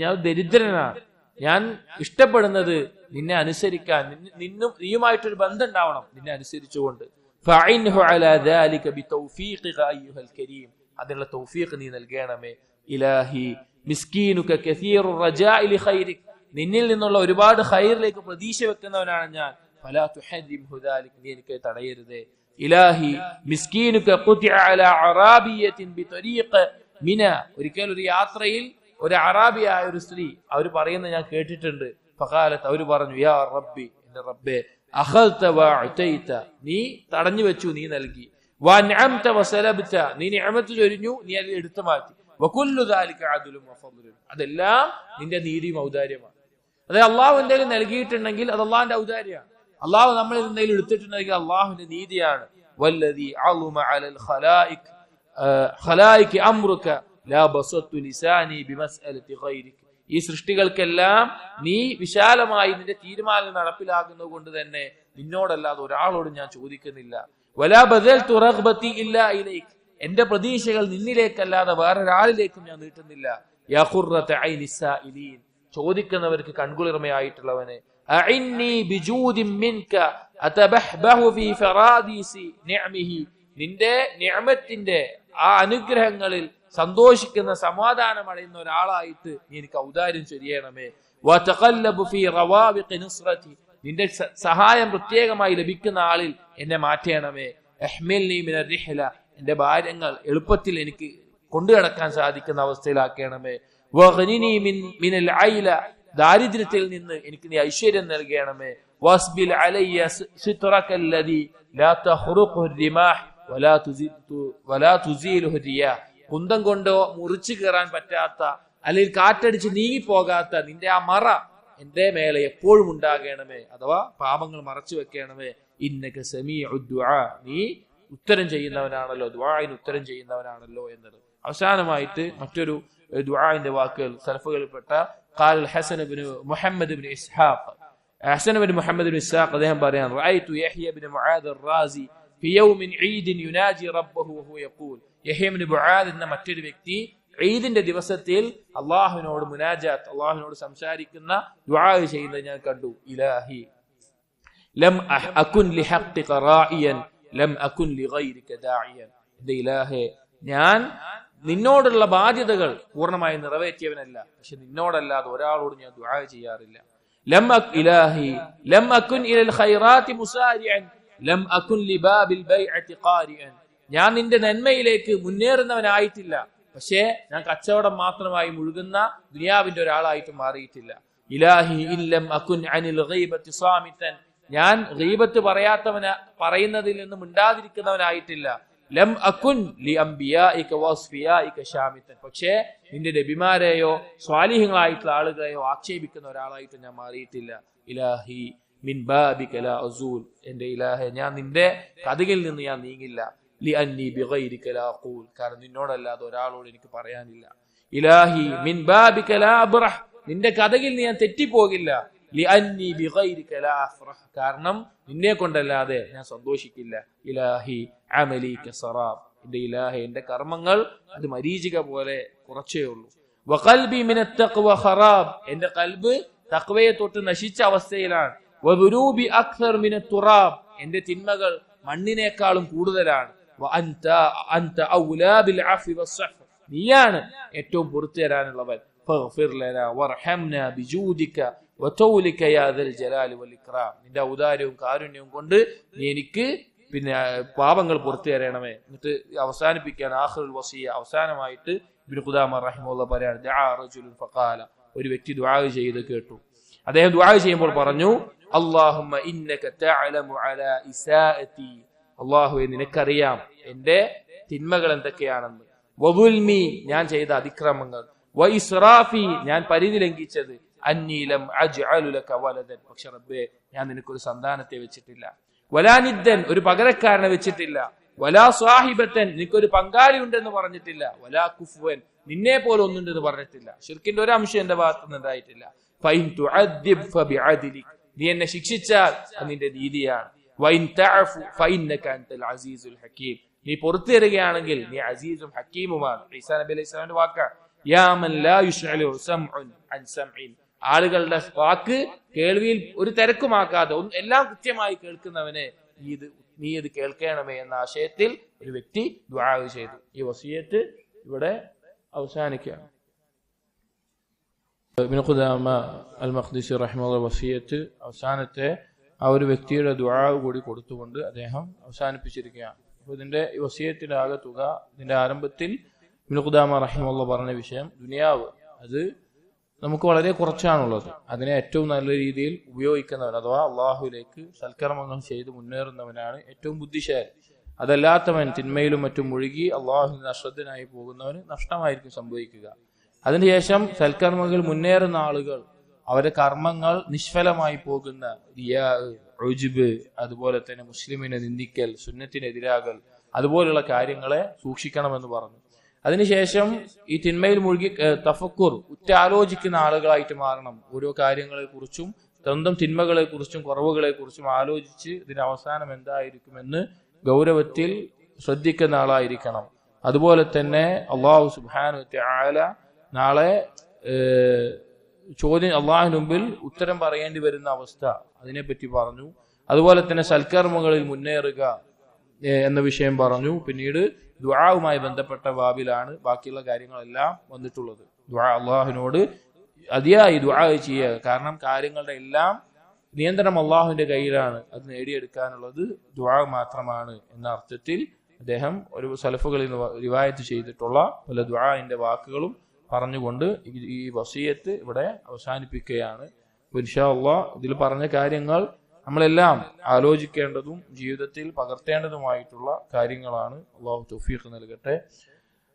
ഞാൻ ദരിദ്രനാണ്, ഞാൻ ഇഷ്ടപ്പെടുന്നത് നിന്നെ അനുസരിക്കാൻ, നീയുമായിട്ടൊരു ബന്ധം ഉണ്ടാവണം നിന്നെ അനുസരിച്ചുകൊണ്ട്. ഫഅഇൻഹു അലാ ദാലിക ബിതൗഫീഖിക അയ്യുഹൽ കരീം, അതിനുള്ള തൗഫീഖ് നീ നൽകണമേ. ഇലാഹി മിസ്കീനുക കസീറുർ റജാഇ ലിഖൈരിക, നിന്നിൽ നിന്നുള്ള ഒരുപാട് ഖൈറിലേക്ക് പ്രതീക്ഷ വെക്കുന്നവനാണ് ഞാൻ. ഫലാ തുഹരിംഹു ദാലിക, നീ എനിക്ക് തടയരുതേ. ഇലാഹി മിസ്കീനുക ഖുതിഅ അലാ അറാബിയത്തിൻ ബിതരീഖ മിന, ഒരിക്കൽ ഒരു യാത്രയിൽ ഒരു അറാബിയായ ഒരു സ്ത്രീ അവർ പറയുന്നത് ഞാൻ കേട്ടിട്ടുണ്ട്. ഫഖാലത്ത്, അവർ പറഞ്ഞു, യാ റബ്ബി, എന്റെ റബ്ബേ, അഖൽത വഅതൈത, നീ തടഞ്ഞു വെച്ചു, നീ നൽകി. വഅൻഅംത വസലബ്ത, നീ നിഅമത്ത് ചൊരിഞ്ഞു, നീ അത് എടുത്തു മാറ്റി. വകുല്ലു ദാലിക അദ്ലുൻ വഫദ്ലുൻ, അതെല്ലാം നിന്റെ നീതിയും ഔദാര്യമാണ്. അതായത് അള്ളാഹു എന്തെങ്കിലും നൽകിയിട്ടുണ്ടെങ്കിൽ അത് അള്ളാഹിന്റെ ഔദാര്യമാണ്. അള്ളാഹു നമ്മളിൽ എന്തെങ്കിലും എടുത്തിട്ടുണ്ടെങ്കിൽ അള്ളാഹുവിന്റെ നീതിയാണ്. വല്ലദീ അളുമ അലൽ ഖലായിക അംറുക ലാ ബസത്തു ലിസാനി ബിമസ്അലതി ഗൈരിക, ഈ സൃഷ്ടികൾക്കെല്ലാം നീ വിശാലമായി നിന്റെ തീരുമാനം നടപ്പിലാക്കുന്നത് കൊണ്ട് തന്നെ നിന്നോടല്ലാതെ ഒരാളോടും ഞാൻ ചോദിക്കുന്നില്ല. വലാ ബദൽതു റഗ്ബതി ഇല്ലാ ഇലൈക, എന്റെ പ്രതീക്ഷകൾ നിന്നിലേക്കല്ലാതെ വേറൊരാളിലേക്കും ഞാൻ നീട്ടുന്നില്ല. യാ ഖുർറത ഐനി സായിലീൻ, ചോദിക്കുന്നവർക്ക് കൺകുളിർമയായിട്ടുള്ളവനെ. അഇന്നി ബിജൂദിൻ മിൻക അതബഹബഹു ഫീ ഫറാദീസി നിഅമിഹി, നിന്റെ നിഅമത്തിന്റെ ആ അനുഗ്രഹങ്ങളിൽ സന്തോഷിക്കുന്ന സമാധാനം അടയുന്ന ഒരാളായിട്ട് നീ എനിക്ക് ഔദാര്യം ചൊരിയണമേ. വതഖല്ലബു ഫീ റവാബിഖി നുസ്റതി, നിന്റെ സഹായം പ്രത്യേകമായി ലഭിക്കുന്ന ആളിൽ എന്നെ മാറ്റണമേ. അഹ്മിൽനി മിനർ റിഹ്ല, എന്റെ ഭാരങ്ങൾ എളുപ്പത്തിൽ എനിക്ക് കൊണ്ടുനടക്കാൻ സാധിക്കുന്ന അവസ്ഥയിലാക്കണമേ. വഗ്നിനി മിനൽ ഐല, ദാരിദ്ര്യത്തിൽ നിന്ന് എനിക്ക് നീ ഐശ്വര്യം നൽകണമേ. വസ്ബിൽ അലയ്യ സിത്രകല്ലദി ലാ തഖ്റുഖു റിമാഹ് വലാ തുസീലുഹു റിയാഹ്, കുന്തം കൊണ്ടോ മുറിച്ചു കയറാൻ പറ്റാത്ത അല്ലെങ്കിൽ കാറ്റടിച്ച് നീങ്ങിപ്പോകാത്ത നിന്റെ ആ മറ എന്റെ മേലെ എപ്പോഴും ഉണ്ടാകണമേ, അഥവാ പാപങ്ങൾ മറച്ചു വെക്കണമേ. ഇന്നക സമീഉദ് ദുആ, നീ ഉത്തരം ചെയ്യുന്നവനാണല്ലോ, ദുആഇന് ഉത്തരം ചെയ്യുന്നവനാണല്ലോ എന്നത്. അവസാനമായിട്ട് മറ്റൊരു ദുആഇന്റെ വാക്കുകൾ സലഫുകളിൽപ്പെട്ട ഖാൽ ഹസൻ ഇബ്നു മുഹമ്മദ് ഇബ്നു ഇസ്ഹാഖ്, ഹസൻ ഇബ്നു മുഹമ്മദ് ഇബ്നു ഇസ്ഹാഖ് അദ്ദേഹം പറയാൻ, റഅയ്തു യഹ്യ ഇബ്നു മുആദ് അർ-റാസി ഫി യൗമിൻ ഈദിൻ യുനാജി റബ്ബഹു വഹുവ യഖൂൽ, യഹ്യ ഇബ്നു മുആദ് എന്ന മറ്റൊരു വ്യക്തി ഈദിന്റെ ദിവസത്തിൽ അള്ളാഹുവിനോട് മുനാജാത്ത്, അള്ളാഹുവിനോട് സംസാരിക്കുന്ന ദുആ ചെയ്യുന്നത് ഞാൻ കണ്ടു. ഇലാഹി ലം അകുൻ ലിഹഖ്ഖിക റാഇയൻ ലം അകുൻ ലിഗൈരിക ദാഇയൻ, എന്റെ ഇലാഹേ, ഞാൻ നിന്നോടുള്ള ബാധ്യതകൾ പൂർണ്ണമായി നിറവേറ്റിയവനല്ല, പക്ഷെ നിന്നോടല്ലാതെ ഒരാളോട് ഞാൻ ദുആ ചെയ്യാറില്ല. ഇലാഹി ലം അകുൻ ഇലൽ ഖൈറാത്തി മുസാരിഅൻ ലം അകുൻ ലിബാബിൽ ബൈഅത്തി ഖാരിഅൻ, ഞാൻ നിന്റെ നന്മയിലേക്ക് മുന്നേറുന്നവനായിട്ടില്ല, പക്ഷേ ഞാൻ കച്ചവടം മാത്രമായി മുഴുകുന്ന ദുനിയാവിന്റെ ഒരാളായിട്ട് മാറിയിട്ടില്ല. ഇലാഹി ഇല്ലം അകുൻ അനിൽ ഗൈബത്തി സാമിതൻ, ഞാൻ ഗീബത്ത് പറയുന്നതിൽ നിന്നും മിണ്ടാതിരിക്കുന്നവനായിട്ടില്ല. ലം അകുൻ ലി അംബിയാഇക വസ്ഫിയാഇക ശാമിതൻ, പക്ഷേ നിന്റെ നബിമാരെയോ സ്വാലിഹ്യങ്ങളായിട്ടുള്ള ആളുകളെയോ ആക്ഷേപിക്കുന്ന ഒരാളായിട്ട് ഞാൻ മാറിയിട്ടില്ല. ഇലാഹി മിൻ ബാബിക ലാ അസൂൽ, എന്റെ ഇലാഹെ, ഞാൻ നിന്റെ കഥയിൽ നിന്ന് ഞാൻ നീങ്ങില്ല. ലി അന്നി ബിഗൈരിക ലാ അഖൂൽ, കാരണം നിന്നോടല്ലാതെ ഒരാളോട് എനിക്ക് പറയാനില്ല. ഇലാഹി മിൻ ബാബിക ലാ അബ്റഹ്, നിന്റെ കഥയിൽ ഞാൻ തെറ്റിപ്പോകില്ല. ലി അന്നി ബിഗൈരിക ലാ അഫ്റഹ്, കാരണം നിന്നെ കൊണ്ടല്ലാതെ ഞാൻ സന്തോഷിക്കില്ല. ഇലാഹി അമലി കസറാബ്, എന്റെ ഇലാഹെ, എന്റെ കർമ്മങ്ങൾ അത് മരീചിക പോലെ കുറച്ചേ ഉള്ളൂ. വഖൽബി മിനത് തഖ്വ ഖറാബ്, എന്റെ ഖൽബ് തഖ്വയെ തൊട്ട് നശിച്ച അവസ്ഥയിലാണ്. വദുനൂബി അക്സർ മിനത് തുറാബ്, എന്റെ തിന്മകൾ മണ്ണിനേക്കാളും കൂടുതലാണ്. അൻത ഔലാ ബിൽ അഫ്വി വസ്സഹ്, നീയാണ് ഏറ്റവും പുറത്തു തരാനുള്ളവൻ. ഫഗ്ഫിർ ലനാ വർഹംനാ ബിജൂദിക വതൗലിക യാ ദൽ ജലാലി വൽ ഇക്റാം, നിന്റെ ഔദാര്യവും കാരുണ്യവും കൊണ്ട് നീ എനിക്ക് പാപങ്ങൾ പുറത്തു തരണമേ. എന്നിട്ട് അവസാനിപ്പിക്കാൻ ആഖിറുൽ വസിയ, അവസാനമായിട്ട് ഇബ്നു ഖുദാമ റഹിമഹുല്ലാഹ് പറയാണ്, ദഅ റജുലുൻ ഫഖാല, ഒരു വ്യക്തി ദുആ ചെയ്ത് കേട്ടു. അദ്ദേഹം ദുആ ചെയ്യുമ്പോൾ പറഞ്ഞു, അല്ലാഹുമ്മ ഇന്നക തഅലമു അലാ ഇസാഅതി, അല്ലാഹുവേ, നിനക്കറിയാം എന്റെ തിന്മകൾ എന്തൊക്കെയാണെന്ന്. വദുൽമി, ഞാൻ ചെയ്ത അതിക്രമങ്ങൾ. വഇസ്റാഫി, ഞാൻ പരിധി ലംഘിച്ചത്. അന്നീ ലം അജ്അലു ലക വലദൻ, പക്ഷേ റബ്ബേ, ഞാൻ നിനക്കൊരു സന്താനത്തെ വെച്ചിട്ടില്ല. വലാ നിദ്ദൻ, ഒരു പകരക്കാരനെ വെച്ചിട്ടില്ല. വലാ സാഹിബത്തൻ, നിനക്കൊരു പങ്കാളി ഉണ്ടെന്ന് പറഞ്ഞിട്ടില്ല. വലാ കുഫുവൻ, നിന്നെ പോലെ ഒന്നുണ്ടെന്ന് പറഞ്ഞിട്ടില്ല. ശിർക്കിന്റെ ഒരു അംശം എന്റെ ഭാഗത്തുനിന്ന് ഉണ്ടായിട്ടില്ല. ഫൈൻ തുഅദ്ദിബ് ഫബിഅദ്ലിക്, നീ എന്നെ ശിക്ഷിച്ചാൽ അത് നിന്റെ നീതിയാണ്. വൈൻ തഅഫു ഫഇന്നക അൻതൽ അസീസുൽ ഹകീം, നീ പുറത്തു തരികയാണെങ്കിൽ നീ അസീസും ഹക്കീമുമാണ്. ഈസാ നബി അലൈഹി സ്വലാമിന്റെ വാക്കാണ്, യാ മൻ ലാ യുശ്അലു സംഉൻ അൻ സംഇൻ, ആളുകളുടെ വാക്ക് കേൾവിയിൽ ഒരു തിരക്കുമാക്കാതെ എല്ലാം കൃത്യമായി കേൾക്കുന്നവനെ നീ ഇത് കേൾക്കണമേ എന്ന ആശയത്തിൽ ഒരു വ്യക്തി ദുആ ചെയ്തു. ഈ വസിയത്ത് ഇവിടെ അവസാനിക്കുകയാണ്. ഇബ്നു ഖുദാമ അൽ മഖ്ദിസി റഹിമഹുല്ലാഹ് വസിയത്ത് അവസാനത്തെ ആ ഒരു വ്യക്തിയുടെ ദുആ കൂടി കൊടുത്തുകൊണ്ട് അദ്ദേഹം അവസാനിപ്പിച്ചിരിക്കുകയാണ്. അപ്പോൾ ഇതിന്റെ വസിയത്തിന്റെ ആകെ തുക, ഇതിന്റെ ആരംഭത്തിൽ ഇബ്നു ഖുദാമ റഹിമഹുല്ലാഹ് പറഞ്ഞ വിഷയം, ദുനിയാവ് അത് നമുക്ക് വളരെ കുറച്ചാണുള്ളത്, അതിനെ ഏറ്റവും നല്ല രീതിയിൽ ഉപയോഗിക്കുന്നവൻ അഥവാ അള്ളാഹുവിലേക്ക് സൽക്കർമ്മങ്ങൾ ചെയ്ത് മുന്നേറുന്നവനാണ് ഏറ്റവും ബുദ്ധിശാലി. അതല്ലാത്തവൻ തിന്മയിലും മറ്റും മുഴുകി അള്ളാഹുവിന് അശ്രദ്ധനായി പോകുന്നവന് നഷ്ടമായിരിക്കും സംഭവിക്കുക. അതിനുശേഷം സൽക്കർമ്മങ്ങൾ മുന്നേറുന്ന ആളുകൾ അവരുടെ കർമ്മങ്ങൾ നിഷ്ഫലമായി പോകുന്ന റിയാ, ഉജ്ബ്, അതുപോലെ തന്നെ മുസ്ലിമിനെ നിന്ദിക്കൽ, സുന്നത്തിനെതിരാകൽ, അതുപോലുള്ള കാര്യങ്ങളെ സൂക്ഷിക്കണമെന്ന് പറഞ്ഞു. അതിനുശേഷം ഈ തിന്മയിൽ മുഴുകി തഫക്കുർ, ഉറ്റാലോചിക്കുന്ന ആളുകളായിട്ട് മാറണം. ഓരോ കാര്യങ്ങളെ കുറിച്ചും സ്വന്തം തിന്മകളെ കുറിച്ചും കുറവുകളെ കുറിച്ചും ആലോചിച്ച് ഇതിന്റെ അവസാനം എന്തായിരിക്കുമെന്ന് ഗൗരവത്തിൽ ശ്രദ്ധിക്കുന്ന ആളായിരിക്കണം. അതുപോലെ തന്നെ അള്ളാഹു സുബ്ഹാനഹു വതആല നാളെ ചോദ്യം, അള്ളാഹുവിന് മുമ്പിൽ ഉത്തരം പറയേണ്ടി വരുന്ന അവസ്ഥ, അതിനെപ്പറ്റി പറഞ്ഞു. അതുപോലെ തന്നെ സൽക്കർമ്മങ്ങളിൽ മുന്നേറുക എന്ന വിഷയം പറഞ്ഞു. പിന്നീട് ദുആവുമായി ബന്ധപ്പെട്ട ബാബിലാണ് ബാക്കിയുള്ള കാര്യങ്ങളെല്ലാം വന്നിട്ടുള്ളത്. അള്ളാഹുവിനോട് അതിയായി ദുആ ചെയ്യുക, കാരണം കാര്യങ്ങളുടെ എല്ലാം നിയന്ത്രണം അള്ളാഹുവിന്റെ കയ്യിലാണ്. അത് നേടിയെടുക്കാനുള്ളത് ദുആ മാത്രമാണ് എന്ന അർത്ഥത്തിൽ അദ്ദേഹം ഒരു സലഫുകളിൽ നിന്ന് റിവായത്ത് ചെയ്തിട്ടുള്ള പല ദുആഇന്റെ വാക്കുകളും പറഞ്ഞുകൊണ്ട് ഈ വസിയത്ത് ഇവിടെ അവസാനിപ്പിക്കുകയാണ്. ഇൻഷാ അല്ലാഹ് ഇതിൽ പറഞ്ഞ കാര്യങ്ങൾ നമ്മളെല്ലാം ആലോചിക്കേണ്ടതും ജീവിതത്തിൽ പകർത്തേണ്ടതുമായിട്ടുള്ള കാര്യങ്ങളാണ്. അല്ലാഹു തൗഫീഖ് നൽകട്ടെ.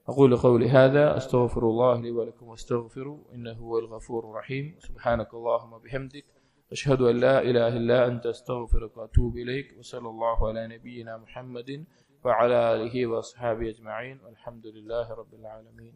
أقول قولي هذا أستغفر الله لي ولكم واستغفروا إنه هو الغفور الرحيم. سبحانك اللهم وبحمدك أشهد أن لا إله إلا أنت أستغفرك وأتوب إليك. وصلى الله على نبينا محمد وعلى آله وأصحابه أجمعين والحمد لله رب العالمين.